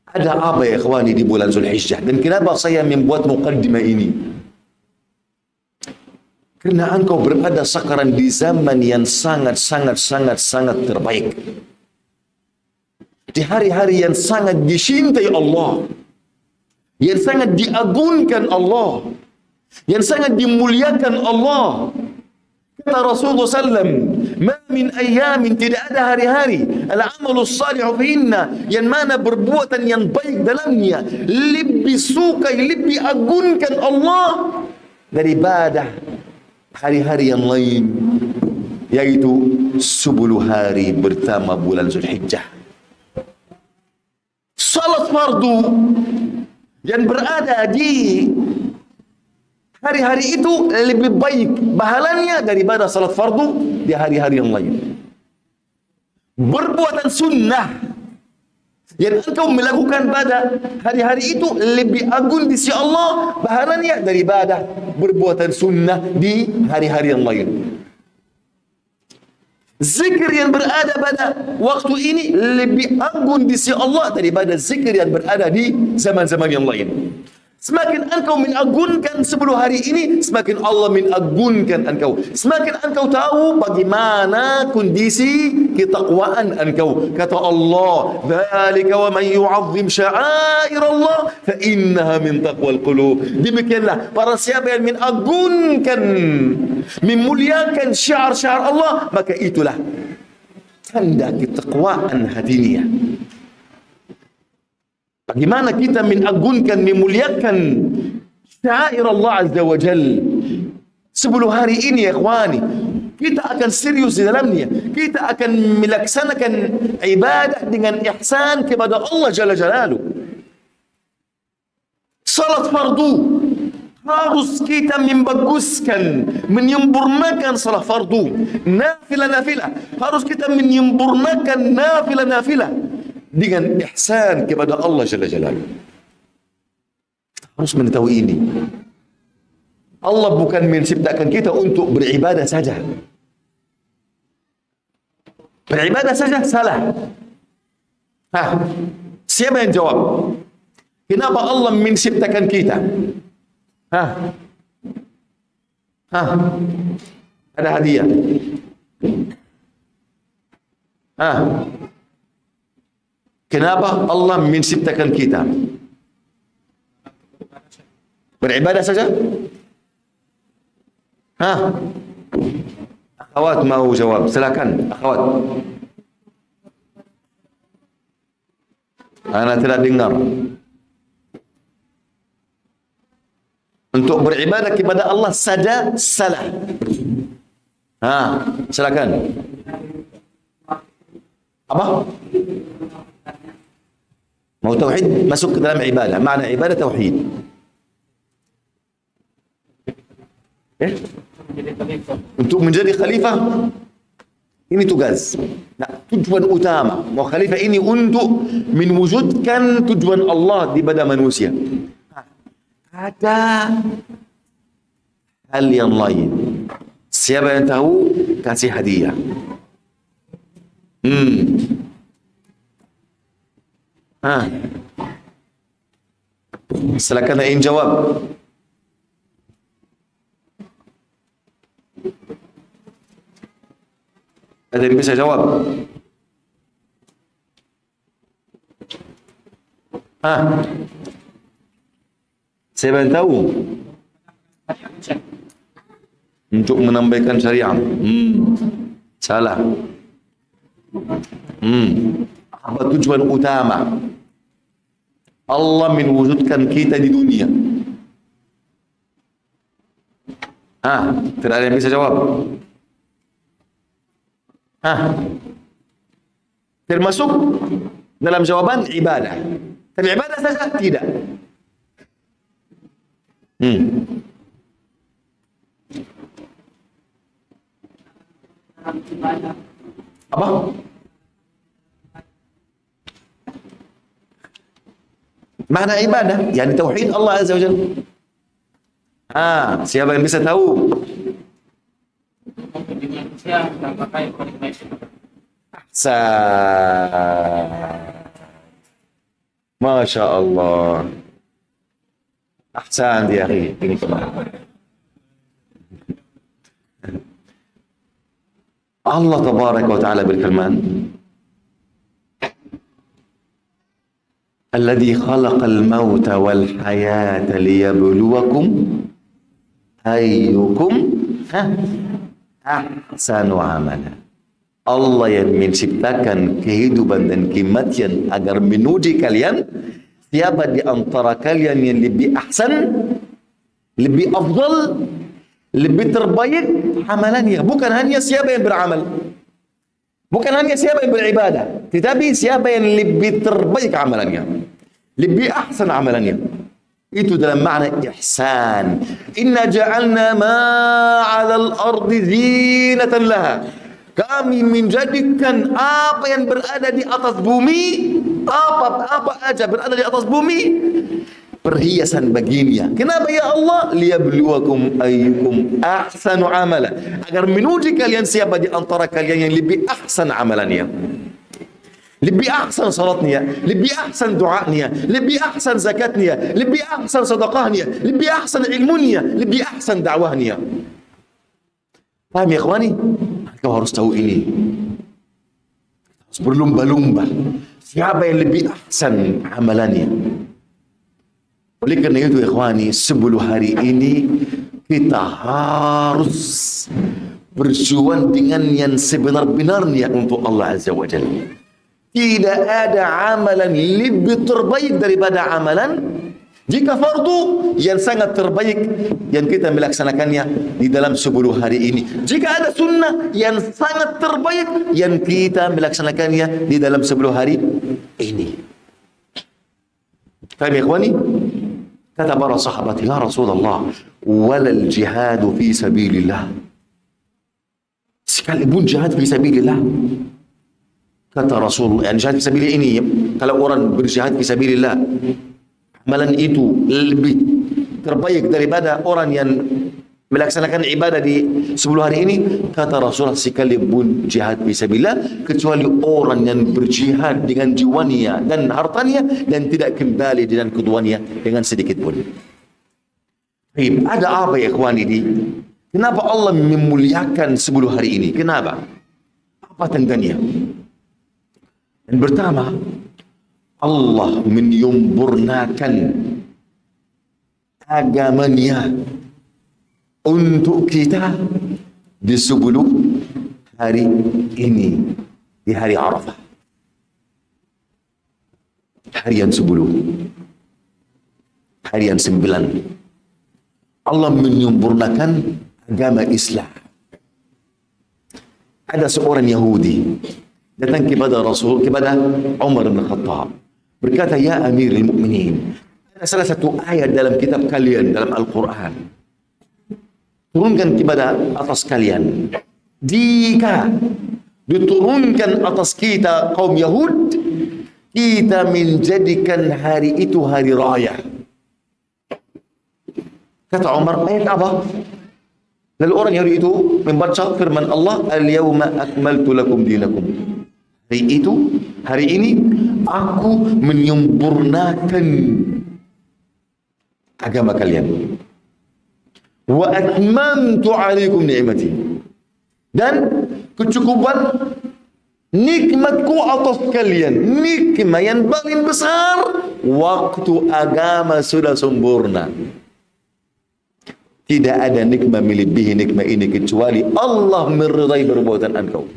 S1: ada apa ya ikhwani di bulan Zulhijjah? Dan kenapa saya membuat muqaddimah ini? Karena engkau berada sekarang di zaman yang sangat terbaik. Di hari-hari yang sangat dicintai Allah, yang sangat diagungkan Allah, yang sangat dimuliakan Allah. Kata Rasulullah SAW, ma min ayamin, tidak ada hari-hari, al-amalu salihu fihinna, yang mana perbuatan yang baik dalamnya lebih sukai, lebih agungkan Allah daripada hari-hari yang lain, yaitu 10 hari pertama bulan Zulhijjah. Salat fardu yang berada di hari-hari itu lebih baik pahalanya daripada salat fardu di hari-hari yang lain. Perbuatan sunnah yang engkau melakukan pada hari-hari itu lebih agung di sisi Allah pahalanya daripada perbuatan sunnah di hari-hari yang lain. Zikir yang berada pada waktu ini lebih agung di sisi Allah daripada zikir yang berada di zaman-zaman yang lain. Semakin engkau mengagungkan 10 hari ini, semakin Allah mengagungkan engkau. Semakin engkau tahu bagaimana kondisi ketakwaan engkau. Kata Allah, "Dzalika wa man yu'azzim sya'air Allah fa innaha min taqwal qulub." Demikianlah para siapa yang mengagungkan, memuliakan syiar-syiar Allah, maka itulah tanda ketakwaan hatinya. Bagaimana kita mengagungkan, memuliakan syair Allah Azza wa Jal 10 hari ini ya ikhwani, kita akan serius di dalamnya. Kita akan melaksanakan ibadah dengan ihsan kepada Allah Jalla Jalaluh. Salat fardu harus kita membaguskan, menyempurnakan salat fardu. Nafilah harus kita menyempurnakan nafilah dengan ihsan kepada Allah Jalla Jalaluh. Harus mengetahui ini. Allah bukan menciptakan kita untuk beribadah saja. Beribadah saja salah. Siapa yang jawab? Kenapa Allah menciptakan kita? Ada hadiah. Kenapa Allah menciptakan kita? Beribadah saja? Akhwat mau jawab, silakan akhwat. Ana tidak dengar. Untuk beribadah kepada Allah saja salah. Silakan. Apa? Mau tauhid masuk ke dalam ibadah. Makna ibadah tauhid. Untuk menjadi khalifah ini tugas. Tujuan utama. Mau khalifah ini untuk mewujudkan tujuan Allah di pada manusia. ada hal yang lain. Siapa yang tahu, kasih hadiah. Silakan ingin jawab. Ada yang bisa jawab? Siapa yang tahu? Untuk menambahkan syariat. Salah. Apa tujuan utama Allah mewujudkan kita di dunia? Tidak ada yang bisa jawab. Termasuk dalam jawaban ibadah. Tapi ibadah saja tidak. Apa? Makna ibadah, yani tauhid Allah Azza wa Jalla. Siapa yang bisa tahu? Masya Allah. Ahsan ya akhi. Ini Allah tabaraka wa ta'ala berfirman, Alladhi khalaqal mauta wal hayata liyabluwakum ayyukum ahsanu amala. Allah yang menciptakan kehidupan dan kematian agar menuji kalian siapa di antara kalian yang lebih ahsan, lebih afdal, lebih terbaik amalannya. Bukan hanya siapa yang beramal, bukan hanya siapa yang beribadah, tetapi siapa yang lebih terbaik amalannya, lebih ahsan amalannya. Itu dalam makna ihsan. Inna ja'alna ma'alal ardi zinatan laha. Kami menjadikan apa yang berada di atas bumi, apa aja berada di atas bumi, perhiasan baginya. Kenapa ya Allah? Liyabluwakum ayyukum ahsanu amala. Agar menuji kalian siapa di antara kalian yang lebih ahsan amalannya. Lebih ahsan salatnya, lebih ahsan doanya, lebih ahsan zakatnya, lebih ahsan sedekahnya, lebih ahsan ilmunya, lebih ahsan dakwahnya. Paham ya ikhwani? Kau harus tahu ini. Harus berlumba-lumba. Siapa yang lebih ahsan amalannya? Oleh kerana itu ikhwani, sebelum hari ini kita harus berjuang dengan yang sebenar-benarnya untuk Allah Azza wa Jalla. Tidak ada amalan lebih terbaik daripada amalan jika fardu yang sangat terbaik yang kita melaksanakannya di dalam 10 hari ini. Jika ada sunnah yang sangat terbaik yang kita melaksanakannya di dalam 10 hari ini. Faham ya ikhwani? Kata para sahabat, ya Rasulullah, walal jihadu fi sabilillah. Sekalipun jihad fi sabilillah. Kata Rasulullah, yang jihad fi sabilillah ini, kalau orang berjihad fi sabilillah, amalan itu lebih terbaik daripada orang yang melaksanakan ibadah di 10 hari ini. Kata Rasulullah, sekalipun jihad fisabilillah, kecuali orang yang berjihad dengan jiwanya dan hartanya dan tidak kembali dengan keduanya dengan sedikit pun. Ada apa ya ikhwan ini? Kenapa Allah memuliakan 10 hari ini? Kenapa? Apa tandanya? Yang pertama, Allah menyempurnakan agamanya untuk kita di 10 hari ini, di hari Arafah, harian 10, harian 9. Allah menyempurnakan agama Islam. Ada seorang Yahudi datang kepada Rasul, kepada Umar bin Khattab, berkata, ya Amirul Mukminin, ada salah satu ayat dalam kitab kalian, dalam Al-Quran, turunkan kepada atas kalian. Jika diturunkan atas kita kaum Yahud, kita menjadikan hari itu hari raya. Kata Umar, ayat apa? Lalu orang Yahudi itu membaca firman Allah, "Al-yawma akmaltu lakum dinakum." Hari ini aku menyempurnakan agama kalian. Wa atmamtu alaikum ni'mati. Dan kecukupan nikmatku atas kalian. Nikmat yang paling besar, waktu agama sudah sempurna. Tidak ada nikmat melebihi nikmat ini kecuali Allah meridai perbuatan engkau.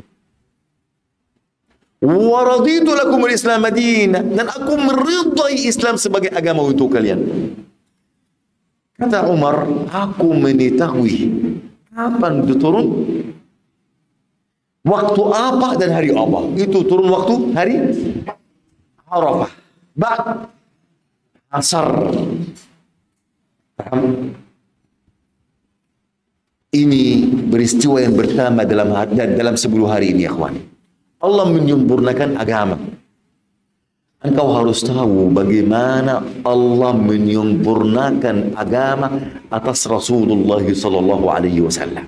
S1: Wa raditu lakum al-Islam madinah, dan aku meridai Islam sebagai agama untuk kalian. Kata Umar, aku mengetahui kapan itu turun, waktu apa dan hari apa. Itu turun waktu hari Arafah, ba'd asar. Paham? Ini peristiwa yang pertama dalam 10 hari ini, ya kawan. Allah menyempurnakan agama. Engkau harus tahu bagaimana Allah menyempurnakan agama atas Rasulullah sallallahu alaihi wasallam.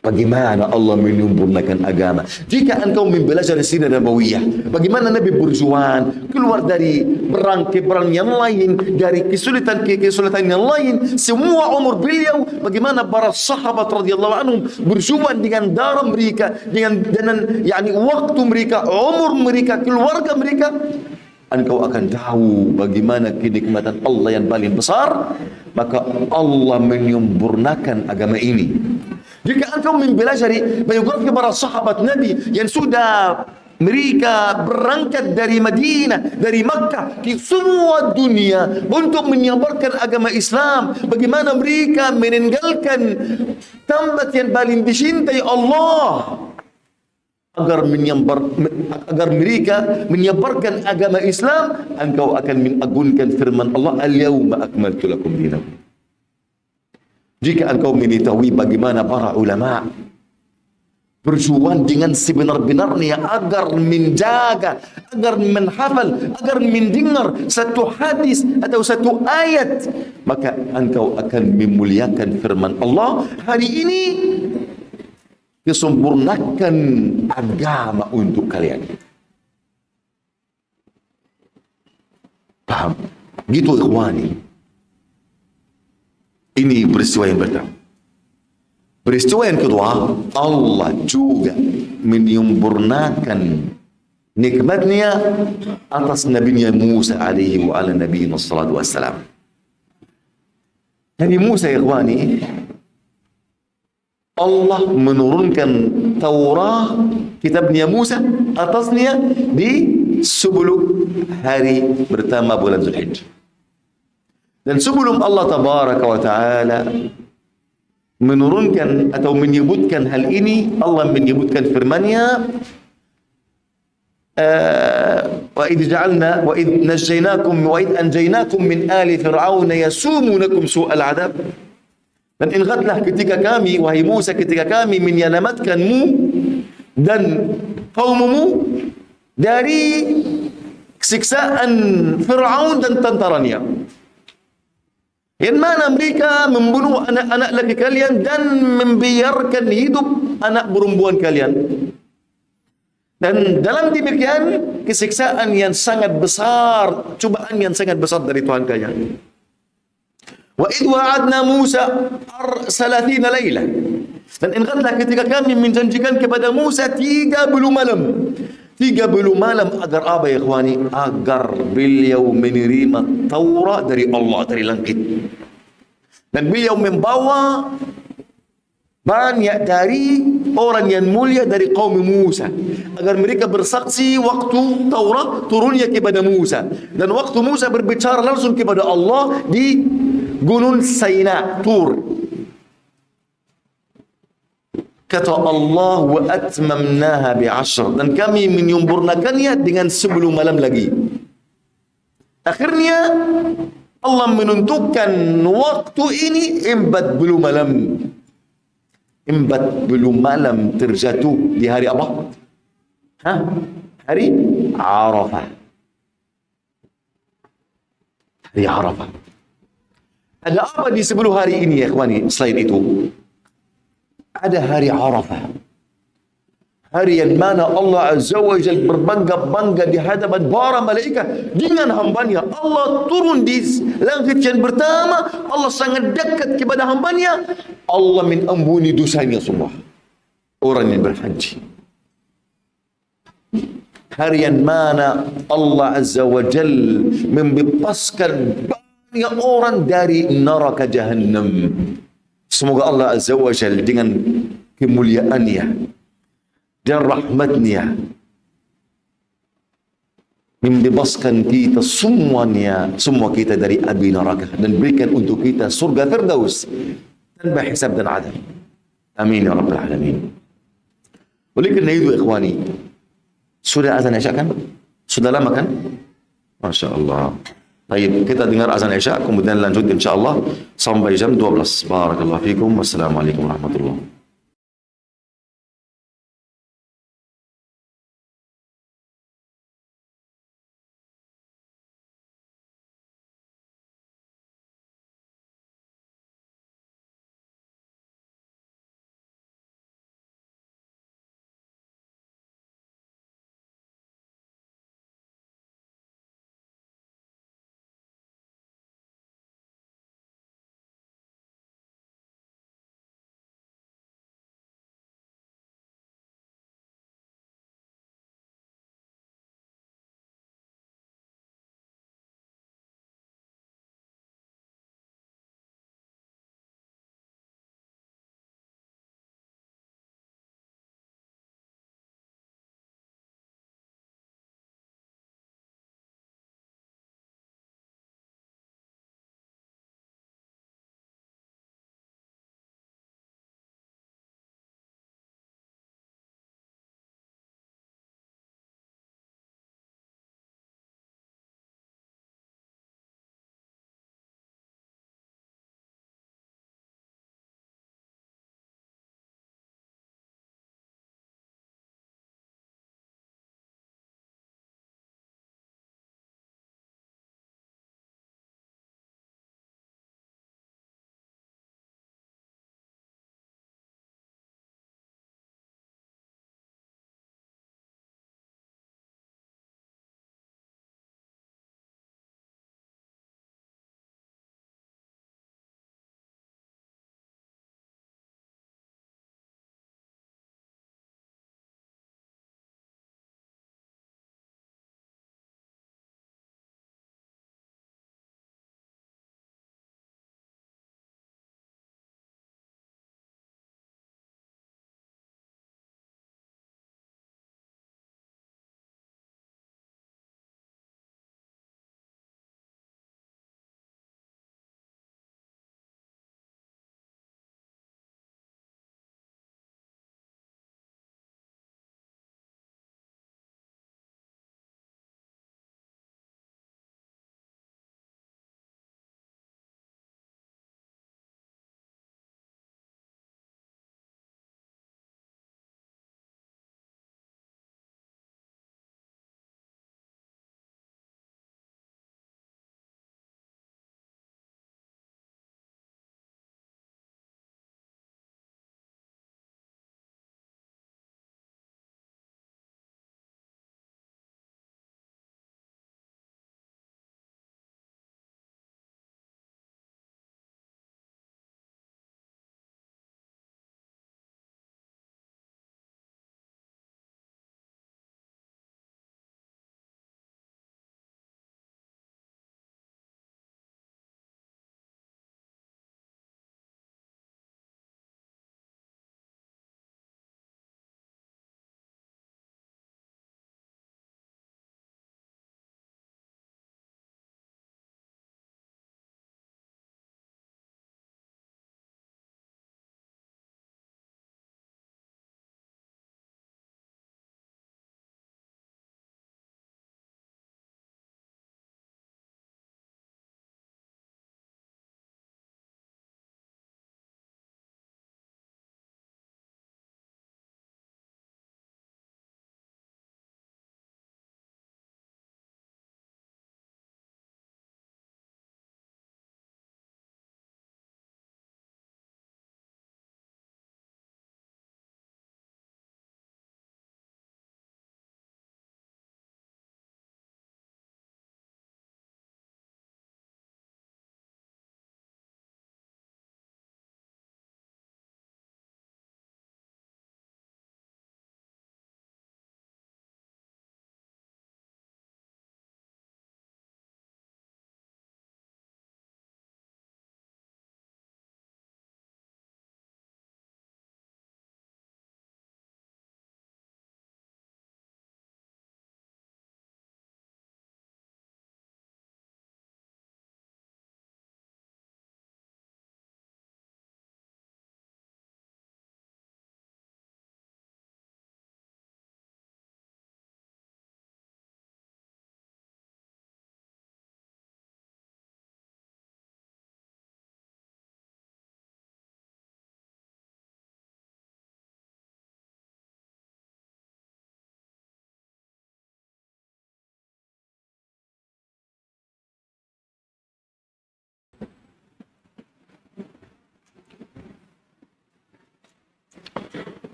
S1: Bagaimana Allah menyempurnakan agama. Jika engkau belajar sirah nabawiyah, bagaimana Nabi berjuang keluar dari perang ke perang yang lain, dari kesulitan ke kesulitan yang lain, semua umur beliau, bagaimana para sahabat radhiyallahu anhum berjuang dengan darah mereka, dengan waktu mereka, umur mereka, keluarga mereka. Engkau akan tahu bagaimana kenikmatan Allah yang paling besar. Maka Allah menyempurnakan agama ini. Jika engkau mempelajari biografi para sahabat Nabi yang sudah mereka berangkat dari Madinah, dari Makkah ke semua dunia untuk menyebarkan agama Islam, bagaimana mereka meninggalkan tempat yang paling dicintai Allah agar mereka menyebarkan agama Islam. Engkau akan mengagungkan firman Allah, "Al-yawma akmaltu lakum dinakum." Jika engkau mengetahui bagaimana para ulama berjuang dengan sebenar-benarnya agar menjaga, agar menghafal, agar mendengar satu hadis atau satu ayat, maka engkau akan memuliakan firman Allah, hari ini kesempurnakan agama untuk kalian. Paham? Gitu ikhwani. Ini peristiwa yang pertama. Peristiwa yang kedua, Allah juga menyempurnakan nikmatnya atas Nabi Musa alaihi wa ala nabiyina salatu wassalam. Nabi Musa, ya ikhwani, Allah menurunkan Taurat, kitabnya Musa atasnya di 10 hari pertama bulan Zulhijjah. Dan sebelum Allah tabaraka wa ta'ala menurunkan atau menyebutkan hal ini, Allah menyebutkan firman-Nya, wa idh ja'alna wa idh najjaynakum wa idh anjaynakum min ali fir'auna yasumunakum su'al 'adab. Dan ingatlah ketika kami, wahai Musa, ketika kami menyelamatkanmu dan kaummu dari siksaan Fir'aun dan tentaranya, yang mana mereka membunuh anak-anak laki kalian dan membiarkan hidup anak perempuan kalian. Dan dalam demikian kesiksaan yang sangat besar, cobaan yang sangat besar dari Tuhan kalian. Wa idh wa'adna Musa 30 lailah. Dan ingatlah ketika kami menjanjikan kepada Musa 30 malam. 30 malam agar apa, ya ikhwani? Agar beliau menerima Taurat dari Allah, dari langit. Dan beliau membawa banyak dari orang yang mulia dari kaum Musa, agar mereka bersaksi waktu Taurat turunnya kepada Musa, dan waktu Musa berbicara langsung kepada Allah di Gunung Saina, Tur. Kata Allah, wa atmamnaha bi'ashr, dan kami menyempurnakannya dengan 10 malam lagi. Akhirnya Allah menentukan waktu ini 40 malam. 40 malam terjatuh di hari apa? Hari Arafah. Hari Arafah. Ada apa di 10 hari ini ya ikhwani? Selain itu, ada hari Arafah. Hari yang mana Allah Azza wa Jalla berbangga-bangga di hadapan para malaikat dengan hambanya. Allah turun di langit yang pertama. Allah sangat dekat kepada hambanya. Allah mengampuni dosanya semua. Orang yang berhaji. Hari yang mana Allah Azza wa Jalla membebaskan banyak orang dari neraka Jahannam. Semoga Allah Azza wa Jalla dengan kemuliaannya dan rahmatnya membebaskan kita semuanya, semua kita dari api neraka dan berikan untuk kita surga Firdaus tanpa hisab dan adab. Amin ya rabbal alamin. Oleh kerana itu ikhwani, sudah azan Isya kan? Sudah lama kan? Masya Allah. Baik, kita dengar azan Isya, kemudian lanjut insyaAllah sampai jam 12. Barakallahu fikum. Wassalamualaikum warahmatullahi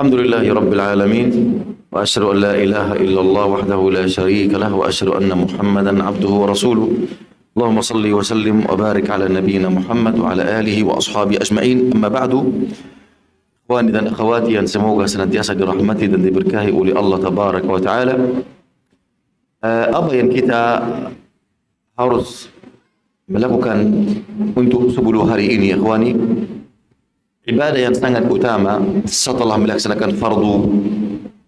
S1: Alhamdulillahi Rabbil Alamin. Wa asyhadu an la ilaha illallah wahdahu la syarika lah. Wa asyhadu anna Muhammadan abduhu wa rasuluh. Allahumma salli wa sallim wa barik ala nabiyyina Muhammad wa ala alihi wa ashabi ajma'in. Amma ba'du. Ikhwani dan akhwati yang semoga senantiasa dirahmati dan diberkahi oleh Allah tabaraka wa taala. Apa yang kita harus melakukan untuk 10 hari ini, ikhwani, ibadah yang sangat utama setelah melaksanakan fardu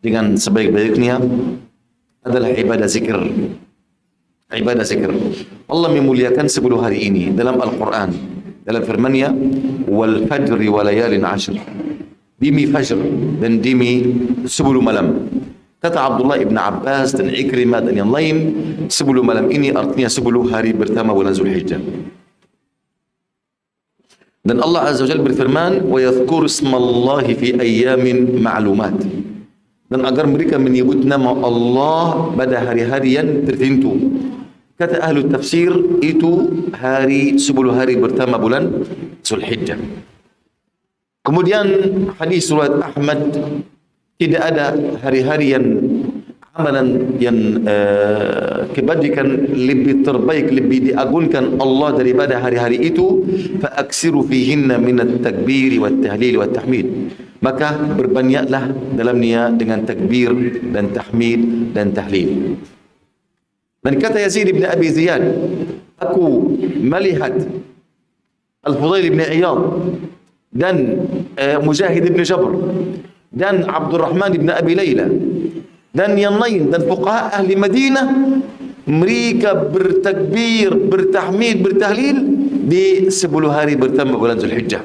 S1: dengan sebaik-baiknya adalah ibadah zikir. Ibadah zikir. Allah memuliakan 10 hari ini dalam Al-Quran, dalam firman-Nya, wal fajri wa layalin ashr. Demi fajr dan demi 10 malam. Kata Abdullah ibn Abbas dan Ikrimah dan yang lain, 10 malam ini artinya 10 hari pertama bulan Zulhijjah. Dan Allah Azza wa Jalla berfirman, wa yadhkuru ismallahi fi ayyamin ma'lumat. Dan agar mereka menyebut nama Allah pada hari-hari yang tertentu. Kata ahli tafsir, itu hari 10 hari pertama bulan Zulhijjah. Kemudian hadis riwayat Ahmad, tidak ada hari-hari yang amalan yang kebajikan lebih terbaik, lebih diagungkan Allah daripada hari-hari itu. Fa aksiru fihinna min at-takbir wa at-tahlil wa at-tahmid. Maka berbanyaklah dalamnya dengan takbir dan tahmid dan tahlil. Dan kata Yazid bin Abi Ziyad, aku melihat Al-Fudail bin Iyad dan Mujahid bin Jabr dan Abdurrahman bin Abi Layla dan yang lain dan fuqaha ahli Madinah, mereka bertakbir, bertahmid, bertahlil di 10 hari pertama bulan Zulhijjah.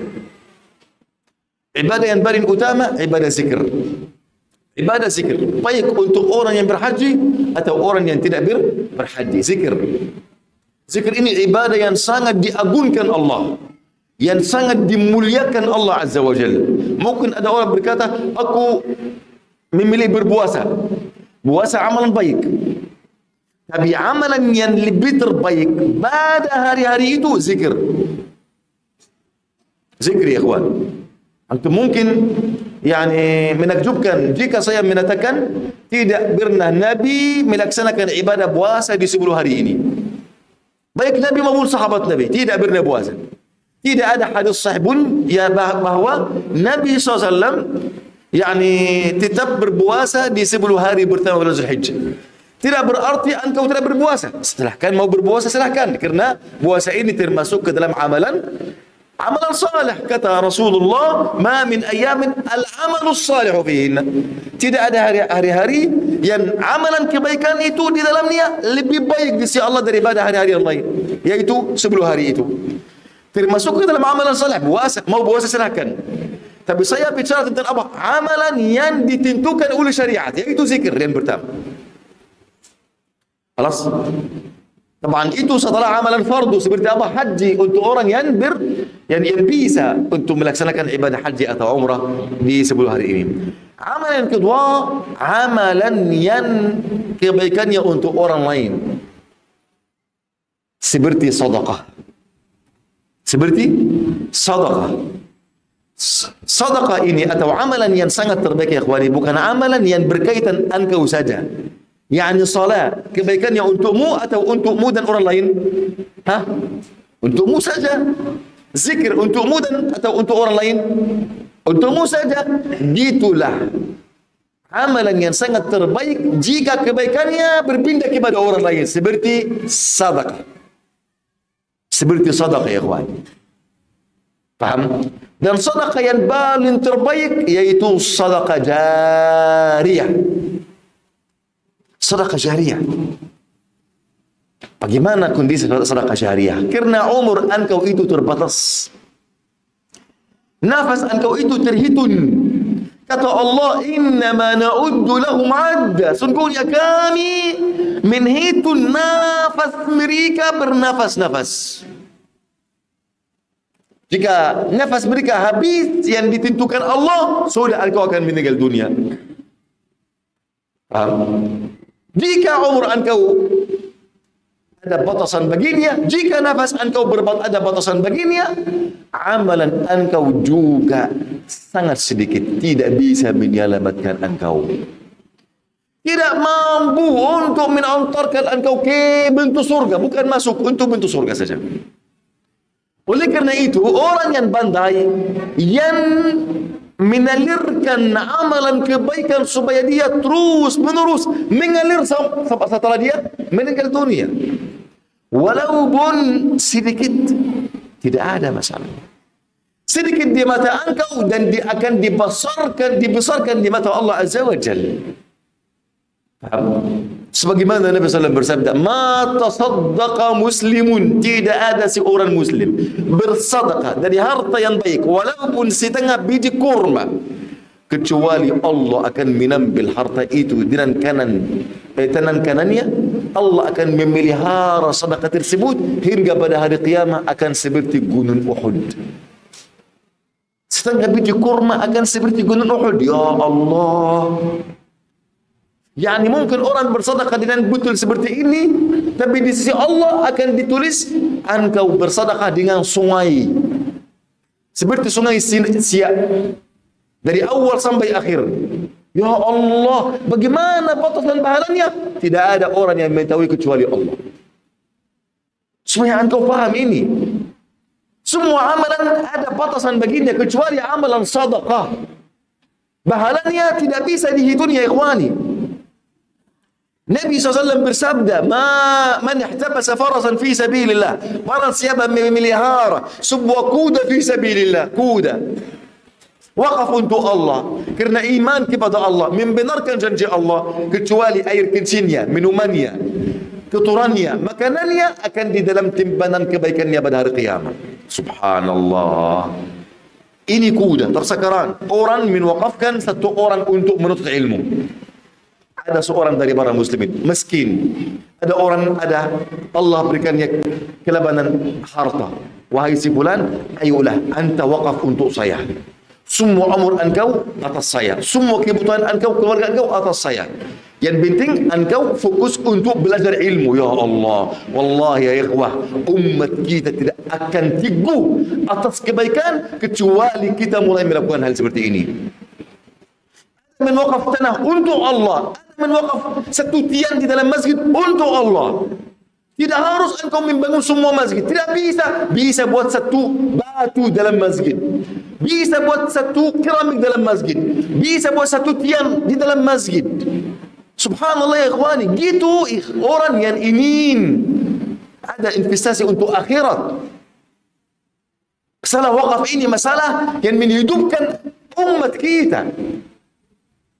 S1: Ibadah yang paling utama ibadah zikir. Ibadah zikir baik untuk orang yang berhaji atau orang yang tidak berhaji. Zikir. Zikir ini ibadah yang sangat diagungkan Allah, yang sangat dimuliakan Allah Azza wa Jalla. Mungkin ada orang berkata, aku memilih berpuasa. Puasa amalan baik. Tapi amalan yang lebih terbaik pada hari-hari itu zikir. Zikir ya ikhwan. Antum mungkin menakjubkan jika saya mengatakan tidak pernah Nabi melaksanakan ibadah puasa di 10 hari ini. Baik Nabi maupun sahabat Nabi tidak pernah puasa. Tidak ada hadis sahih pun ya bahwa Nabi SAW tetap berpuasa di 10 hari pertama bulan Zulhijjah. Tidak berarti engkau tidak berpuasa. Silahkan mau berpuasa silahkan, karena puasa ini termasuk ke dalam amalan salih. Kata Rasulullah, ma min ayamin al-amalu salihu fihinna. Tidak ada hari-hari yang amalan kebaikan itu di dalamnya lebih baik di sisi Allah daripada hari-hari yang lain, yaitu 10 hari itu. Termasuk ke dalam amalan salih. Puasa, mau puasa silahkan. Tapi saya bicara tentang apa? Amalan yang ditentukan oleh syariat, yaitu zikir yang pertama. Alas. Taban itu setelah amalan fardu seperti apa? Haji untuk orang yang bisa untuk melaksanakan ibadah haji atau umrah di 10 hari ini. Amalan yang kedua, amalan yang kebaikannya untuk orang lain. Seperti sedekah. Seperti sedekah. Sedekah ini atau amalan yang sangat terbaik ya ikhwani, bukan amalan yang berkaitan engkau saja. Salat, kebaikannya untukmu atau untukmu dan orang lain? Untukmu saja. Zikir untukmu dan atau untuk orang lain? Untukmu saja. Gitulah amalan yang sangat terbaik jika kebaikannya berpindah kepada orang lain, seperti sedekah. Seperti sedekah ya ikhwan. Paham? Dan sedekah yang paling terbaik yaitu sedekah jariyah. Sedekah jariyah. Bagaimana kondisi sedekah jariyah? Karena umur engkau itu terbatas. Nafas engkau itu terhitung. Kata Allah, innama na'uddu lahum 'adda. Sungguhnya kami menghitung nafas mereka bernafas-nafas. Jika nafas mereka habis yang ditentukan Allah, sudah engkau akan meninggal dunia. Paham? Jika umur engkau ada batasan baginya. Jika nafas engkau ada batasan baginya, amalan engkau juga sangat sedikit, tidak bisa menyelamatkan engkau. Tidak mampu untuk mengantarkan engkau ke pintu surga, bukan masuk untuk pintu surga saja. Oleh karena itu, orang yang pandai, yang mengalirkan amalan kebaikan supaya dia terus menerus mengalir setelah dia meninggal dunia, walaupun sedikit, tidak ada masalah. Sedikit di mata engkau dan dia akan dibesarkan di mata Allah Azza wa Jalla. Sebagaimana Nabi SAW bersabda, "Ma tasaddaqa muslimun," tidak ada seorang muslim bersedekah dari harta yang baik walaupun setengah biji kurma, kecuali Allah akan menambil harta itu dengan tangan kanannya. Allah akan memelihara sedekah tersebut hingga pada hari kiamat akan seperti gunung Uhud. Setengah biji kurma akan seperti gunung Uhud. Ya Allah. Yani mungkin orang bersedekah dengan betul seperti ini, tapi di sisi Allah akan ditulis engkau bersedekah dengan sungai, seperti sungai Siak dari awal sampai akhir. Ya Allah, bagaimana batasan pahalanya? Tidak ada orang yang mengetahui kecuali Allah. Supaya engkau paham ini, semua amalan ada batasan baginya kecuali amalan sedekah. Pahalanya tidak bisa dihitung ya ikhwani. Nabi SAW bersabda, man ihtabasa farasan fi sabilillah, barang siapa memelihara sebuah kuda fi sabilillah, kuda wakaf untuk Allah karena iman kepada Allah, membenarkan janji Allah, kecuali air kencingnya, minumannya, keturunannya, makanannya akan di dalam timbangan kebaikannya pada hari kiamat. Subhanallah. Ini kuda tersekaran, orang menwakafkan satu orang untuk menuntut ilmu. Ada seorang dari para muslimin miskin, ada Allah berikannya kelebihan harta. Wahai si fulan, ayolah anta wakaf untuk saya. Semua umur engkau atas saya, semua kebutuhan engkau, keluarga engkau atas saya. Yang penting engkau fokus untuk belajar ilmu. Ya Allah, wallahi ya ikhwah, umat kita tidak akan teguh atas kebaikan kecuali kita mulai melakukan hal seperti ini. Menwakaf tanah untuk Allah, menwakaf satu tiang di dalam masjid untuk Allah. Tidak harus engkau membangun semua masjid, tidak bisa. Bisa buat satu batu dalam masjid, bisa buat satu keramik dalam masjid, bisa buat satu tiang di dalam masjid. Subhanallah ya ikhwani, gitu orang yang ingin ada investasi untuk akhirat. Masalah wakaf ini masalah yang menghidupkan umat kita.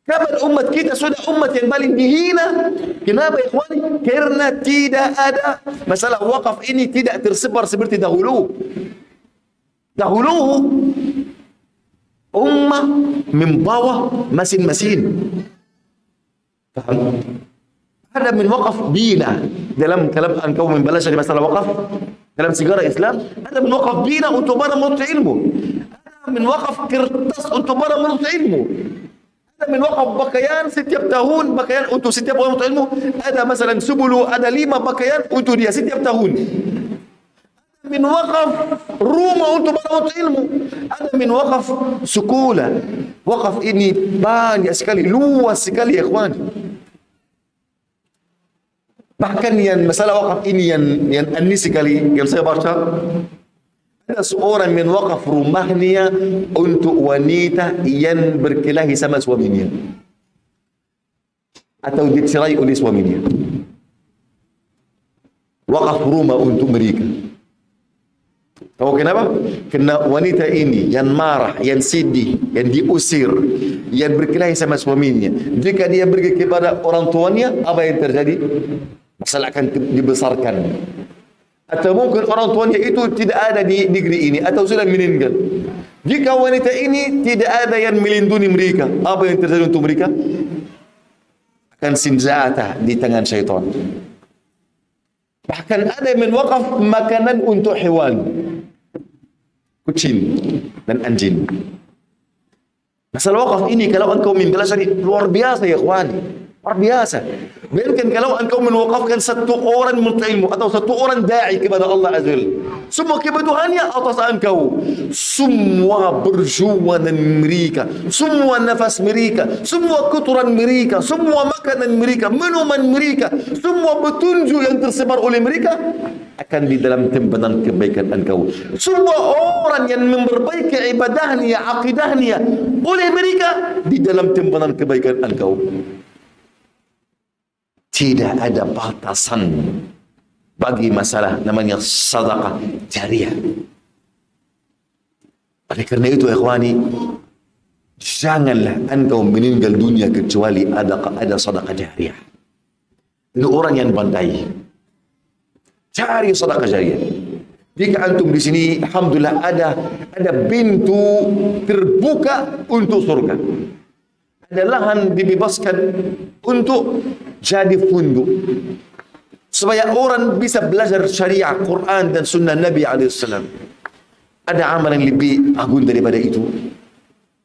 S1: Kapan umat kita sudah umat yang paling dihina? Kenapa ikhwani? Karena tidak ada masalah wakaf ini tidak tersebar seperti dahulu. Dahulu ummah membawa mesin-mesin. Paham? Ada min wakaf bina. Dalam kalau engkau membelajar masalah wakaf dalam sejarah Islam, ada min wakaf bina untuk para menuntut ilmu. Ada min wakaf kertas untuk para menuntut ilmu. Ada min wakaf pakaian setiap tahun, pakaian untuk setiap orang menuntut ilmu. Ada masalah 10, ada 5 pakaian untuk dia setiap tahun. Ada min wakaf rumah untuk para menuntut ilmu. Ada min wakaf sekolah. Wakaf ini banyak sekali, luas sekali ya ikhwan. Bahkan yang masalah wakaf ini yang aneh sekali yang saya baca, ada seorang yang wakaf rumahnya untuk wanita yang berkelahi sama suaminya atau dicerai oleh suaminya. Wakaf rumah untuk mereka. Tahu kenapa? Karena wanita ini yang marah, yang sedih, yang diusir, yang berkelahi sama suaminya. Jika dia pergi kepada orang tuanya, apa yang terjadi? Masalah akan dibesarkan. Atau mungkin orang tuanya itu tidak ada di negeri ini atau sudah meninggal. Jika wanita ini tidak ada yang melindungi mereka, apa yang terjadi untuk mereka? Akan senjata di tangan syaitan. Bahkan ada yang menwakaf makanan untuk hewan, kucing dan anjing. Masalah wakaf ini kalau engkau mempelajari luar biasa ya ikhwani. Luar biasa. Bayangkan kalau engkau menwakafkan satu orang menuntut ilmu atau satu orang da'i kepada Allah Azza wa Jalla. Semua kebutuhannya atas engkau. Semua perjuangan mereka, semua nafas mereka, semua kotoran mereka, semua makanan mereka, minuman mereka, semua petunjuk yang tersebar oleh mereka akan di dalam timbangan kebaikan engkau. Semua orang yang memperbaiki ibadahnya, akidahnya oleh mereka di dalam timbangan kebaikan engkau. Tidak ada batasan bagi masalah namanya sedekah jariah. Oleh kerana itu, ikhwani, janganlah engkau meninggal dunia kecuali ada sedekah jariah. Ini orang yang pandai. Cari sedekah jariah. Jika antum di sini, alhamdulillah ada pintu terbuka untuk surga. Ada lahan dibebaskan untuk jadi funduk supaya orang bisa belajar syariah, Quran dan sunnah Nabi SAW. Ada amalan lebih agung daripada itu.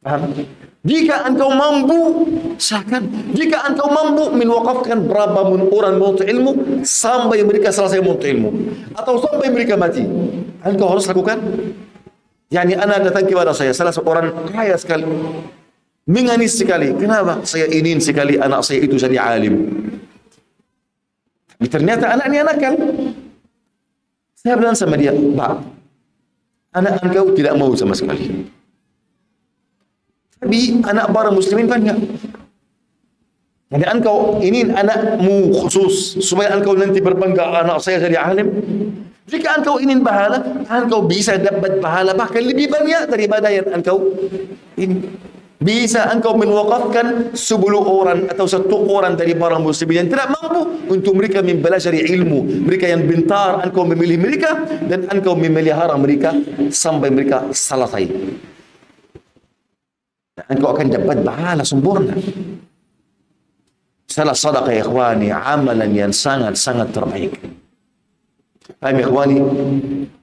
S1: Faham? Jika engkau mampu, silakan. Jika engkau mampu menwakafkan berapa orang menuntut ilmu sampai mereka selesai menuntut ilmu atau sampai mereka mati, engkau harus lakukan. Yani anak datang kepada saya, salah seorang kaya sekali, menganis sekali. Kenapa? Saya ingin sekali anak saya itu jadi alim. Tapi ternyata anaknya nakal. Saya bilang sama dia, Pak, anak engkau tidak mau sama sekali. Tapi anak para muslimin banyak. Jadi engkau ingin anakmu khusus supaya engkau nanti berbangga, anak saya jadi alim. Jika engkau ingin pahala, engkau bisa dapat pahala bahkan lebih banyak daripada yang engkau ini. Bisa engkau menwakafkan 10 orang atau 1 orang dari para muslimin yang tidak mampu untuk mereka mempelajari ilmu. Mereka yang pintar, engkau memilih mereka dan engkau memelihara mereka sampai mereka selesai. Engkau akan dapat pahala sempurna. Salah sedekah, ikhwani, amalan yang sangat-sangat terbaik. Paham, ikhwani?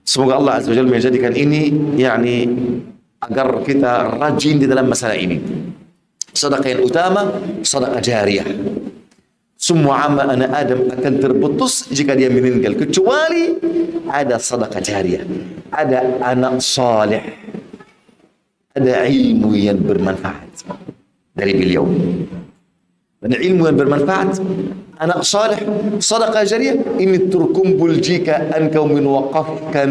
S1: Semoga Allah Azza wa Jalla menjadikan ini agar kita rajin di dalam masalah ini. Sedekah yang utama, sedekah jariah. Semua amal anak Adam akan terputus jika dia meninggal, kecuali ada sedekah jariah, ada anak saleh, ada ilmu yang bermanfaat dari beliau. Dan ilmu yang bermanfaat, anak saleh, sedekah jariah ini terkumpul jika engkau menwakafkan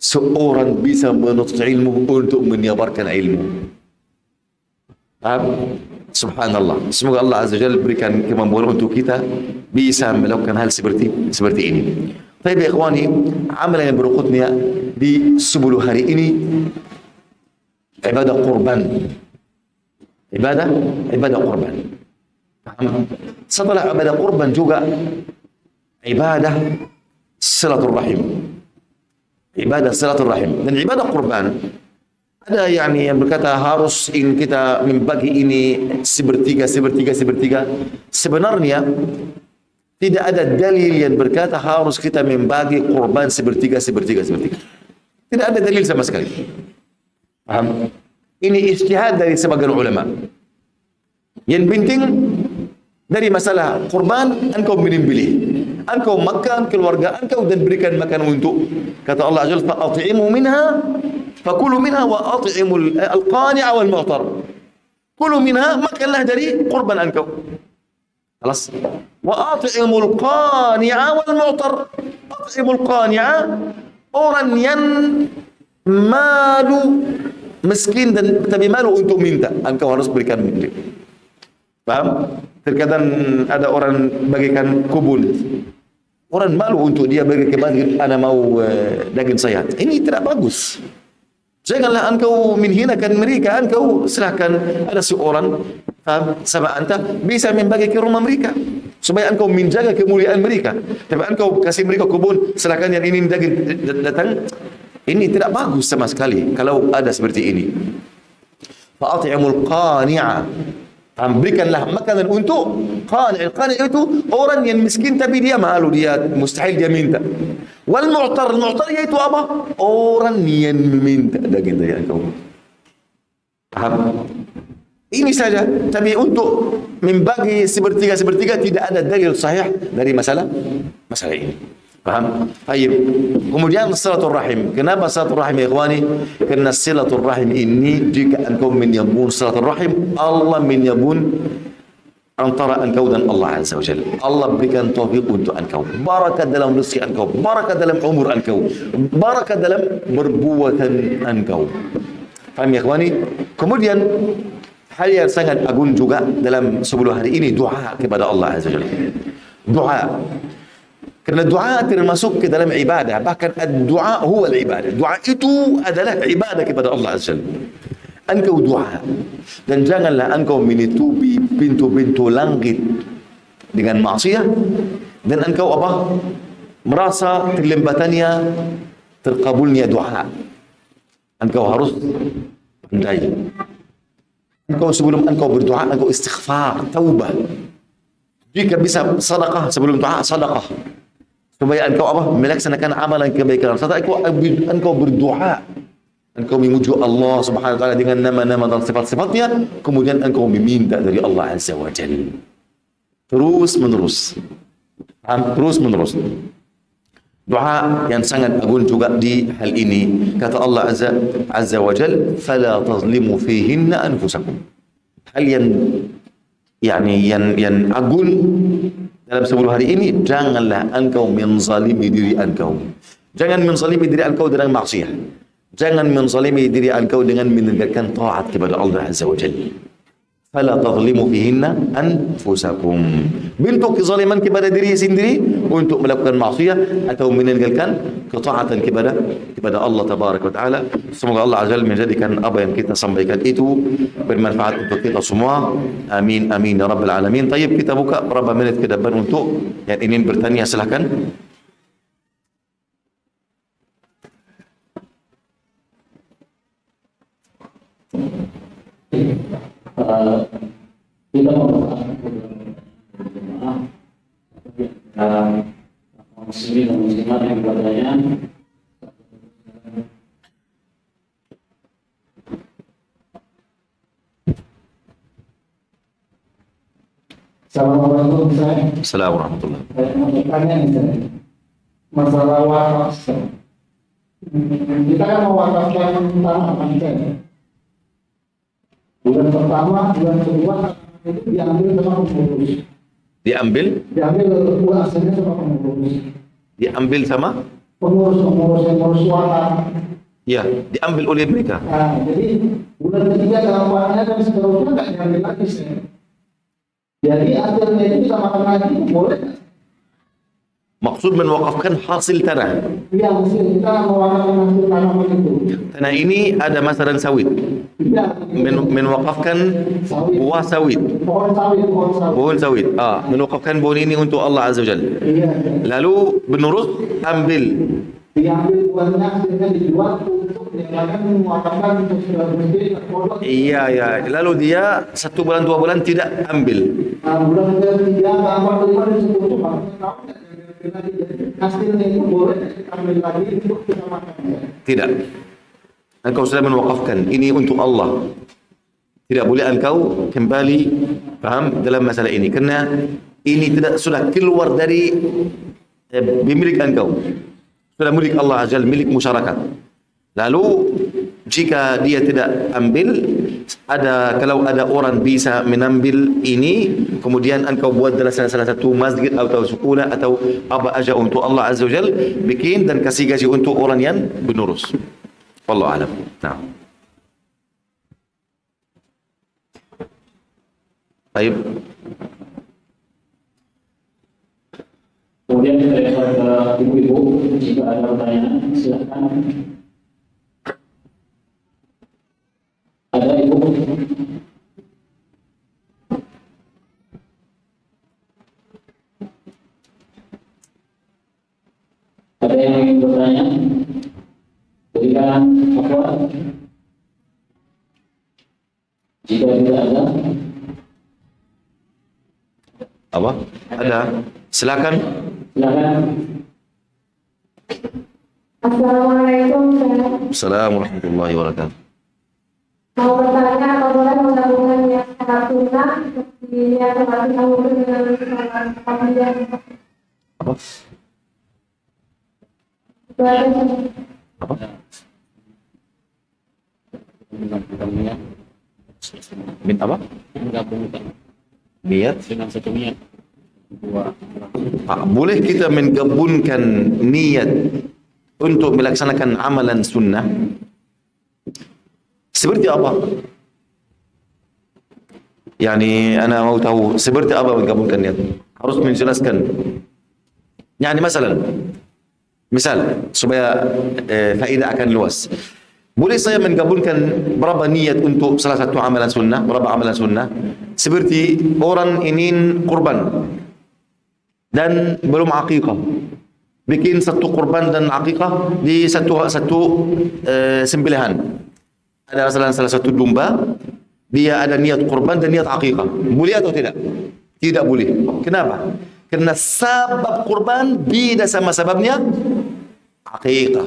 S1: seorang bisa menuntut ilmu untuk menyebarkan ilmu. Subhanallah. Semoga Allah Azza wa Jalla berikan kemampuan untuk kita bisa melakukan hal seperti ini. Baik, ikhwani, amalan yang berikutnya di 10 hari ini ibadah kurban. Ibadah kurban. Setelah ibadah kurban juga ibadah silaturrahim. Ibadah silaturrahim dan ibadah kurban. Ada yang berkata harus kita membagi ini sepertiga. Sebenarnya tidak ada dalil yang berkata harus kita membagi kurban sepertiga. Tidak ada dalil sama sekali. Paham? Ini ijtihad dari sebagian ulama. Yang penting dari masalah kurban, engkau pilih. Engkau makan keluarga engkau dan berikan makan untuk. Kata Allah Azza wa Jalla, "Fa'at'imu minha, fakulu minha wa at'imul al-qani'a wal mu'tar." Kulu minha, makanlah dari kurban engkau. خلاص. Wa at'imul qani'a wal mu'tar. At'imul qani'a, orang yang malu miskin dan tapi malu untuk minta, engkau harus berikan. Paham? Terkadang ada orang bagikan kubun, orang malu untuk dia bagi ke masjid, ana mau daging saya. Ini tidak bagus. Janganlah engkau menghinakan mereka. Engkau silahkan ada seorang sama anta bisa membagi ke rumah mereka supaya engkau menjaga kemuliaan mereka. Tapi engkau kasih mereka kubun, silahkan yang ini daging datang. Ini tidak bagus sama sekali kalau ada seperti ini. Fa'at'imul qani'a, berikanlah makanan untuk qani'. Qani' itu orang yang miskin tapi dia malu, dia mustahil dia minta. Wal mu'tar, yaitu apa? Orang yang meminta daging dari engkau. Paham? Ini saja. Tapi untuk membagi sepertiga-sepertiga tidak ada dalil sahih dari masalah ini. Faham? Baik. Kemudian silaturrahim. Kenapa silaturrahim ya ikhwani? Karena silaturrahim ini jika engkau menyambung silaturrahim, Allah menyambung antara engkau dan Allah Azza wa Jalla. Allah berikan taufik untuk engkau. Barakah dalam rezeki engkau, barakah dalam umur engkau, barakah dalam perbuatan engkau. Faham ya ikhwani? Kemudian hal yang sangat agung juga dalam 10 hari ini doa kepada Allah Azza wa Jalla. Doa. Karena doa termasuk ke dalam ibadah. Bahkan doa huwa ibadah. Doa itu adalah ibadah kepada Allah Azza wa Jalla. Engkau doa. Dan janganlah engkau menutupi pintu-pintu langit dengan maksiat. Dan engkau apa? Merasa terlambatannya terkabulnya doa. Engkau harus pandai. Engkau sebelum engkau berdoa, engkau istighfar, taubah. Jika bisa sedekah sebelum doa, sedekah. Supaya engkau apa? Melaksanakan amalan kebaikan. Setelah engkau berdoa, engkau memuji Allah Subhanahu wa taala dengan nama-nama dan sifat-sifatnya, kemudian engkau meminta dari Allah Azza wa Jalla. Terus menerus. Terus menerus. Doa yang sangat agung juga di hal ini. Kata Allah Azza wa Jal, "Fala tazlimu fihinna anfusakum." Hal yang agung dalam 10 hari ini, janganlah engkau menzalimi diri engkau. Jangan menzalimi diri engkau dengan maksiat. Jangan menzalimi diri engkau dengan meninggalkan taat kepada Allah Azza wa Jal. Fala tazlimu fihinna anfusakum. Bentuk kezaliman kepada diri sendiri untuk melakukan maksiat atau meninggalkan ketaatan kepada Allah Tabaraka wa Taala. Semoga Allah Azza menjadikan apa yang kita sampaikan itu bermanfaat untuk kita semua. Amin amin ya rabbal alamin. Tayyib, kita buka berapa menit ke depan untuk yang ingin bertanya, silakan.
S3: Kita mempertahankan muslimin dan muslimat yang ibadahnya
S2: Assalamualaikum Ustaz.
S1: Assalamualaikum warahmatullahi wabarakatuh.
S2: Saya mau bertanya nih Ustaz, masalah wakaf. Kita kan mewakafkan tanah kan Ustaz. Bulan pertama, bulan kedua itu diambil sama pengurus. Diambil uang aslinya sama pengurus.
S1: Diambil sama
S2: Pengurus yang ngurus wakaf.
S1: ya, diambil oleh mereka.
S2: Nah, jadi bulan ketiga dalam uangnya dan seterusnya nggak diambil lagi sih. Jadi hasilnya itu kita makan lagi boleh nggak?
S1: Maksud menwakafkan hasil tanah.
S2: Iya, mesti kita mewakafkan hasil tanaman itu.
S1: Tanah ini ada masa dan sawit.
S2: Iya.
S1: Menwakafkan buah sawit.
S2: Pohon sawit.
S1: Pohon sawit. Menwakafkan pohon ini untuk Allah Azza wa Jalla.
S2: Iya.
S1: Lalu penerus ambil.
S2: Diambil buahnya hasilnya dijual untuk dilakukan mewakafkan untuk segala masjid pondok.
S1: Iya. Lalu dia 1 bulan 2 bulan tidak ambil.
S2: Nah, bulan ketiga, keempat, kelima dan seterusnya tahu nggak? Hasilnya itu boleh kita ambil lagi untuk kita makan.
S1: Tidak. Engkau sudah menwakafkan ini untuk Allah. Tidak boleh engkau kembali paham dalam masalah ini, karena ini tidak sudah keluar dari milik engkau. Sudah milik Allah Azza, milik masyarakat. Lalu jika dia tidak ambil, kalau ada orang bisa menambil ini, kemudian engkau buat dalam salah satu masjid atau sekolah atau apa aja untuk Allah Azza wa Jal, bikin dan kasih gaji untuk orang yang penurus. Wallahu a'lam. Nah. Baik.
S3: kemudian kita lihat ke ibu-ibu, jika ada pertanyaan silakan. Ada ibu? Ada yang ingin bertanya? Berikan apa? Jika tidak ada,
S1: Apa? Ada. Silakan.
S3: silakan.
S4: Assalamualaikum Ustaz.
S1: Assalamualaikum warahmatullahi wabarakatuh.
S4: Mau bertanya apa boleh menggabungkan niat sholat sunnah seperti niat sholat dahulu dengan sholat panggilan?
S1: Apa?
S4: Itu aja.
S1: Apa?
S3: Menggabungkan niat
S1: Min apa?
S3: menggabungkan
S1: Niat.
S3: dengan satu niat dua
S1: Boleh kita menggabungkan niat untuk melaksanakan amalan sunnah? Seperti apa? Yani, ana mau tahu seperti apa menggabungkan niat. Harus menjelaskan. Yani, misal supaya faedah akan luas. Boleh saya menggabungkan berapa niat untuk salah satu amalan sunnah, berapa amalan sunnah? Seperti orang ingin kurban dan belum akikah. Bikin satu kurban dan akikah di satu sembelihan. Ada salah satu domba, dia ada niat kurban dan niat akikah. Boleh atau tidak? Tidak boleh. Kenapa? Karena sebab kurban beda sama sebabnya akikah.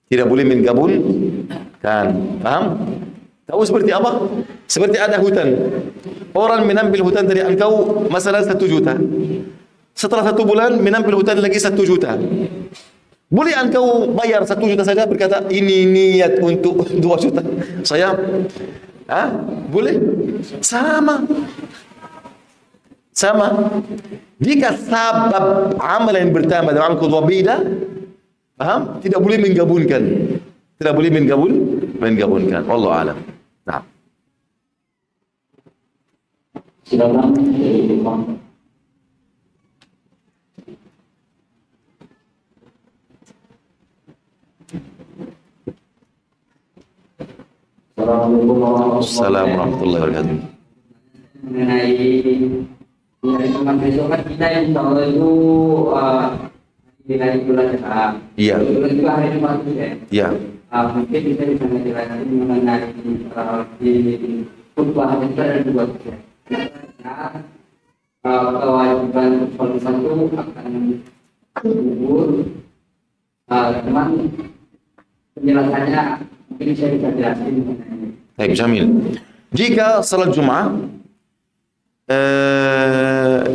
S1: Tidak boleh menggabungkan. Paham? Tahu seperti apa? Seperti ada hutan. Orang menambil hutan dari engkau masalah 1 juta. Setelah 1 bulan menambil hutan lagi 1 juta. Boleh engkau bayar 1 juta saja berkata ini niat untuk 2 juta. Saya boleh? Sama. Jika sebab amalan yang pertama dalam kedua beda, paham? Tidak boleh menggabungkan. Tidak boleh menggabungkan. Wallahu a'lam. Nah.
S3: silakan dari Imam.
S1: Assalamualaikum warahmatullahi wabarakatuh.
S5: Mengenai hari Jumat besok kan kita insya Allah itu di hari bulan Jemaah.
S1: Iya.
S5: Bulan juga hari Jumat itu ya.
S1: Ya.
S5: Mungkin kita bisa menjelaskan mengenai di khutbah itu ada 2 bagian. Kewajiban sholat satu akan gugur. Teman penjelasannya mungkin saya bisa jelasin mengenai.
S1: Baik, Jamil. Jika salat Jumat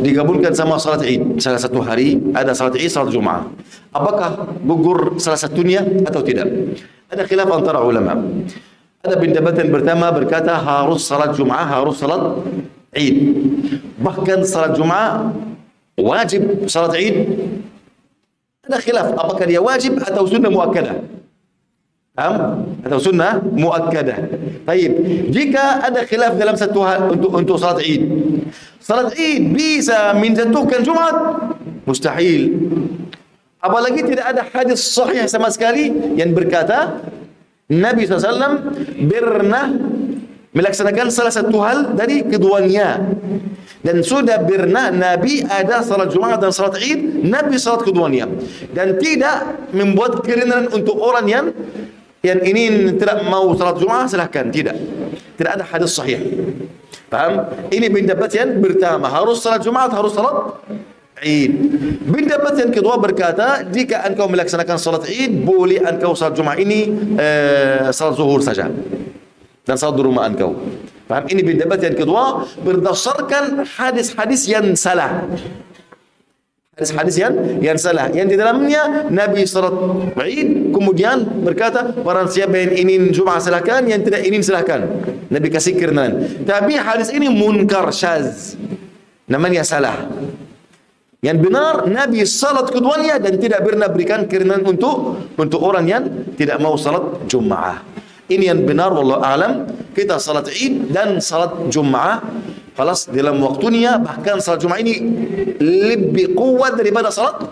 S1: digabungkan sama salat Id, salah satu hari ada salat Id, salat Jumat, apakah gugur salah satunya atau tidak? Ada khilaf antara ulama. Ada pendapat yang pertama berkata harus salat Jumat, harus salat Id. Bahkan salat Jumat wajib, salat Id ada khilaf apakah dia wajib atau sunnah muakkadah. Atau sunnah muakkadah. Baik, jika ada khilaf dalam satu hal untuk salat Id. Salat Id bisa menjatuhkan Jumat? Mustahil. Apalagi tidak ada hadis sahih sama sekali yang berkata Nabi SAW pernah melaksanakan salah satu hal dari keduanya. Dan sudah pernah Nabi ada salat Jumat dan salat Id, Nabi salat keduanya. Dan tidak membuat keringanan untuk orang yang ini tidak mau salat Jumat, silahkan. Tidak ada hadis sahih. Paham? Ini pendapat yang pertama, harus salat Jumat, harus salat Id. Pendapat yang kedua berkata, jika engkau melaksanakan salat Id, boleh engkau salat Jumat ini salat zuhur saja dan salat di rumah engkau. Paham? Ini pendapat yang kedua berdasarkan hadis-hadis yang salah. Hadis-hadis yang salah, yang di dalamnya Nabi salat Id kemudian berkata barang siapa yang ingin Jumat silakan, yang tidak ingin silakan. Nabi kasih keringanan. Tapi hadis ini munkar, syaz, namanya salah. Yang benar Nabi salat keduanya dan tidak pernah berikan keringanan untuk orang yang tidak mau salat Jumat. Ini yang benar, wallahu alam. Kita salat Id dan salat Jumat Falas dalam waktunya, bahkan salat Jumat ini lebih kuat daripada salat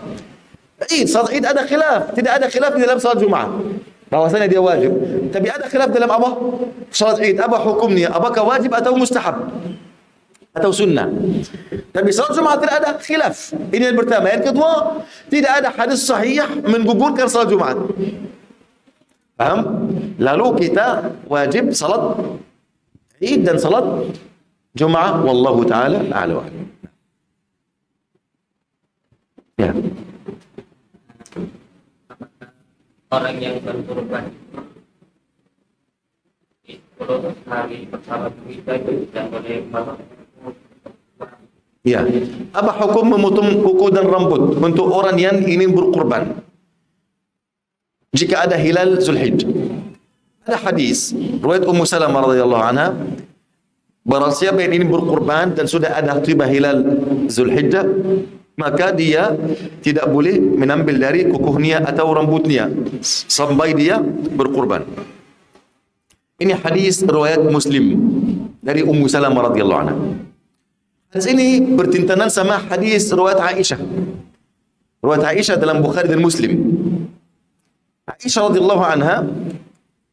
S1: Id. Salat Id ada khilaf, tidak ada khilaf di dalam salat Jumat bahwasanya dia wajib. Tapi ada khilaf dalam apa? Salat Id, apa hukumnya? Apakah wajib atau mustahab atau sunnah? Tapi salat Jumat tidak ada khilaf. Ini yang pertama. Yang kedua, tidak ada hadis sahih menggugurkan salat Jumat. Paham? Lalu kita wajib salat Id dan salat Jumat, wallahu taala a'lam. Ya.
S5: Orang yang berkorban 10
S3: hari pertama kita itu tidak boleh bapak.
S1: Ya. Apa hukum memotong kuku dan rambut untuk orang yang ingin berkurban jika ada hilal Zulhijjah? Ada hadis riwayat Ummu Salamah radhiyallahu anha, barang siapa yang ingin berkurban dan sudah ada tiba hilal Zulhijjah, maka dia tidak boleh menambil dari kukuhnya atau rambutnya sampai dia berkurban. Ini hadis riwayat Muslim dari Ummu Salamah radhiyallahu anha. Hadis ini bertentangan sama hadis riwayat Aisyah. Riwayat Aisyah dalam Bukhari dan Muslim. Aisyah radhiyallahu anha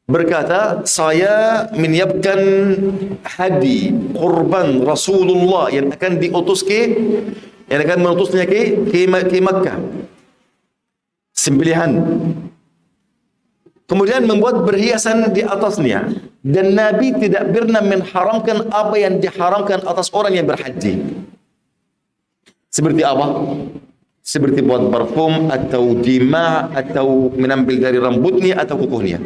S1: berkata, saya menyiapkan hadi kurban Rasulullah yang akan mengutusnya ke Makkah. Sembelihan. Kemudian membuat perhiasan di atasnya. Dan Nabi tidak pernah mengharamkan apa yang diharamkan atas orang yang berhaji. Seperti apa? Seperti buat parfum atau jima atau menambil dari rambutnya atau kukuhnya.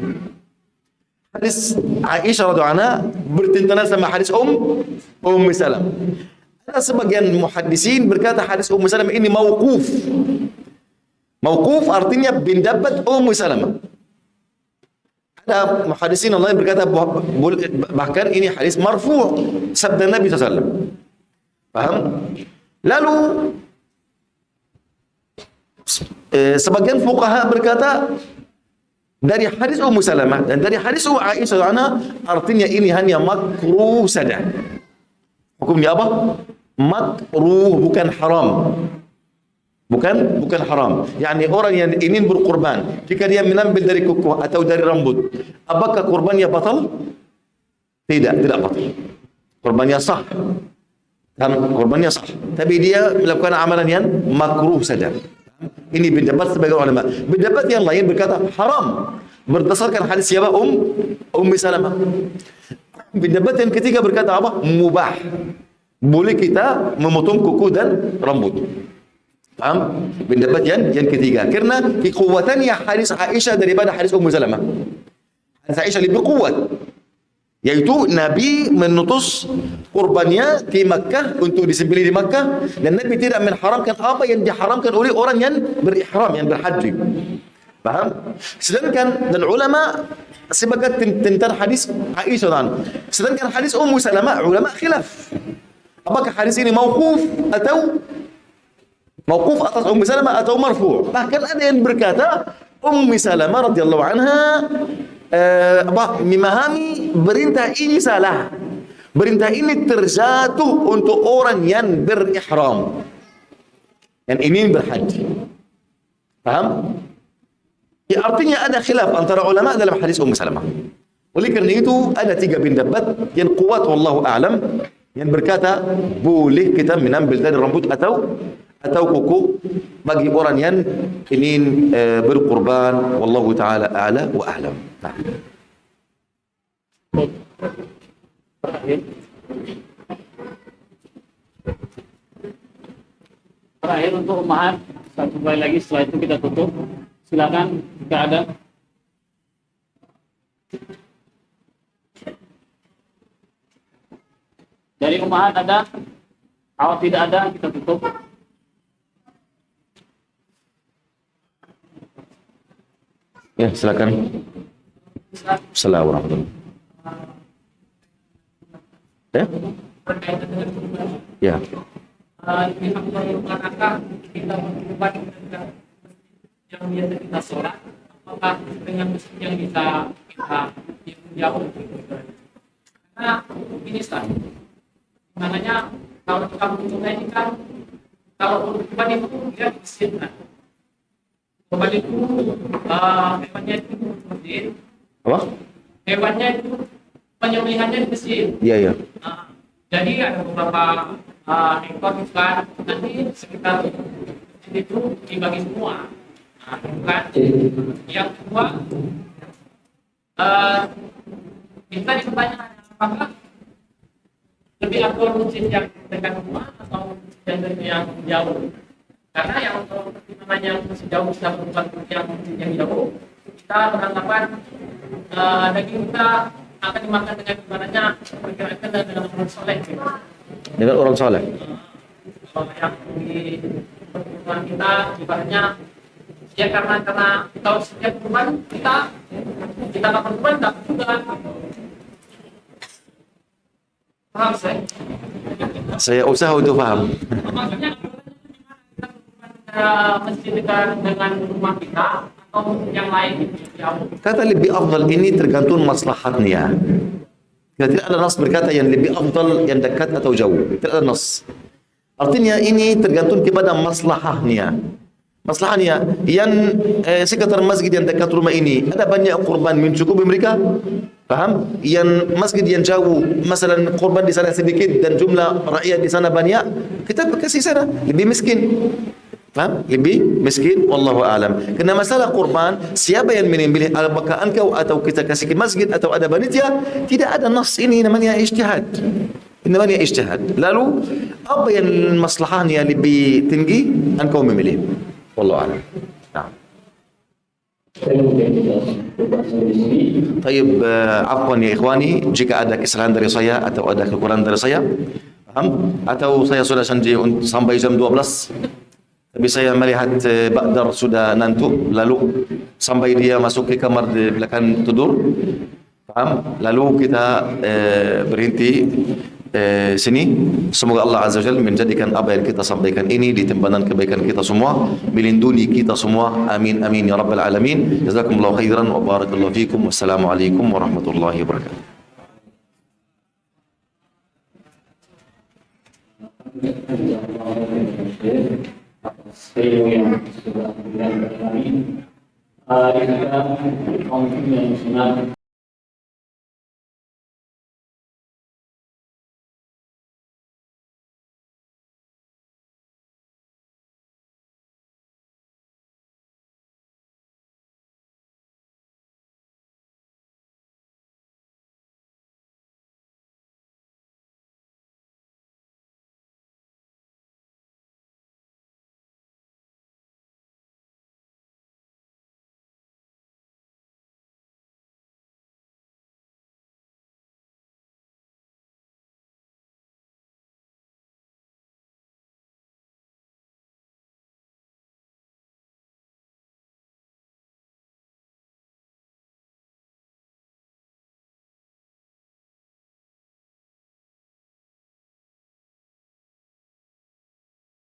S1: Hadis Aisyah radhiyallahu anha bertentangan sama hadis Ummu Salamah. Ada sebagian muhaddisin berkata hadis Ummu Salamah ini mauquf. Mauquf artinya pendapat Ummu Salamah. Ada muhaddisin Allah berkata bahkan ini hadis marfu' sabda Nabi SAW. Paham? Lalu sebagian fuqaha berkata dari hadis Ummu Salamah dan dari hadis Aisyah anha artinya ini hanya makruh saja. Hukumnya apa? Makruh, bukan haram. Bukan haram. Yani orang yang ingin berkurban, jika dia menambil dari kuku atau dari rambut, apakah kurbannya batal? Tidak batal. Kurbannya sah. Kurbannya sah. Tapi dia melakukan amalan yang makruh saja. Ini pendapat sebagian ulama. Pendapat yang lain berkata haram berdasarkan hadis siapa? Ummu Salamah. Pendapat yang ketiga berkata apa? Mubah. Boleh kita memotong kuku dan rambut. Paham? Pendapat yang ketiga. Karena kekuatannya hadis Aisyah daripada hadis Ummu Salamah. Hadis Aisyah lebih kuat. Yaitu Nabi menutus kurbannya ke Makkah untuk disembelih di Makkah dan Nabi tidak mengharamkan apa yang diharamkan oleh orang yang berihram, yang berhaji. Paham? Sedangkan dan ulama sebagai tentang hadis Aisyah dan sedangkan hadis Ummu Salamah ulama khilaf. Apakah hadis ini mauquf atau mauquf atas Ummu Salamah atau marfu'? Bahkan ada yang berkata Ummu Salamah radhiyallahu anha memahami perintah ini salah. Perintah ini terjatuh untuk orang yang berihram, yang ingin berhaji. Paham? Ya, artinya ada khilaf antara ulama dalam hadis Ummu Salamah. Oleh kerana itu ada tiga pendapat yang kuat wallahu a'lam yang berkata boleh kita menambil dari rambut atau kuku bagi orang yang ingin berkurban. Wallahu taala a'la wa a'lam. Nah.
S3: Terakhir untuk ummahat, satu kali lagi setelah itu kita tutup. Silakan jika ada. Dari ummahat ada? Kalau tidak ada kita tutup.
S1: Ya, silakan. Assalamualaikum warahmatullahi wabarakatuh. Ya.
S6: Kita berubah yang biasa kita sholat, apakah dengan masjid yang kita jauh? Karena ini Ustaz, makanya kalau kita mencoba ini kan, kalau berubah itu dia di masjid kan. Berubah itu hewannya itu di masjid.
S1: Apa?
S6: Hewannya itu penyembelihannya di masjid.
S1: Iya.
S6: Jadi ada beberapa ekor kan nanti sekitar itu dibagi semua. Nah, bukan yang kedua kita ditanya apakah lebih afdal masjid yang dekat rumah atau yang jauh? Karena yang namanya masjid jauh kita berbuat yang jauh, kita beranggapan daging kita akan dimakan dengan ibaratnya bergerakkan dengan orang soleh.
S1: Dengan orang soleh.
S6: Kalau yang di perkumpulan kita ibaratnya ya karena kalau setiap kurban kita nggak berkurban dapat juga. Paham saya?
S1: Saya usaha untuk paham.
S6: Maksudnya masjid dekat dengan rumah kita atau yang lain jauh.
S1: Kata lebih afdal ini tergantung maslahatnya. Tidak ada nas berkata yang lebih afdal yang dekat atau jauh. Tidak ada nas. Artinya ini tergantung kepada maslahahnya. Masalahnya yang sekitar masjid yang dekat rumah ini ada banyak korban mencukupi mereka, paham? Yang masjid yang jauh, masalah korban di sana sedikit dan jumlah rakyat di sana banyak, kita kasih sana lebih miskin, paham? Lebih miskin, wallahu alam. Karena masalah korban, siapa yang memilih apakah engkau atau kita kasih ke masjid atau ada panitia? Tidak ada nas ini namanya ijtihad. Ini namanya ijtihad. Lalu apa yang masalahnya lebih tinggi engkau memilih. Wallahu a'lam. Nah. Taib, afwan ya ikhwani, jika ada kesalahan dari saya atau ada kekurangan dari saya, paham? Atau saya sudah janji sampai jam 12, tapi saya melihat Ba'dar sudah ngantuk, lalu sampai dia masuk ke kamar di belakang tidur, paham? Lalu kita berhenti sini. Semoga Allah Azza wa Jalla menjadikan apa yang kita sampaikan ini di timbangan kebaikan kita semua, melindungi kita semua. Amin amin ya rabbal alamin. Jazakumullahu khairan wa barakallahu fikum. Wassalamualaikum warahmatullahi wabarakatuh.
S3: Ilmu yang sudah diberikan kepada kami, jika kaum yang sunat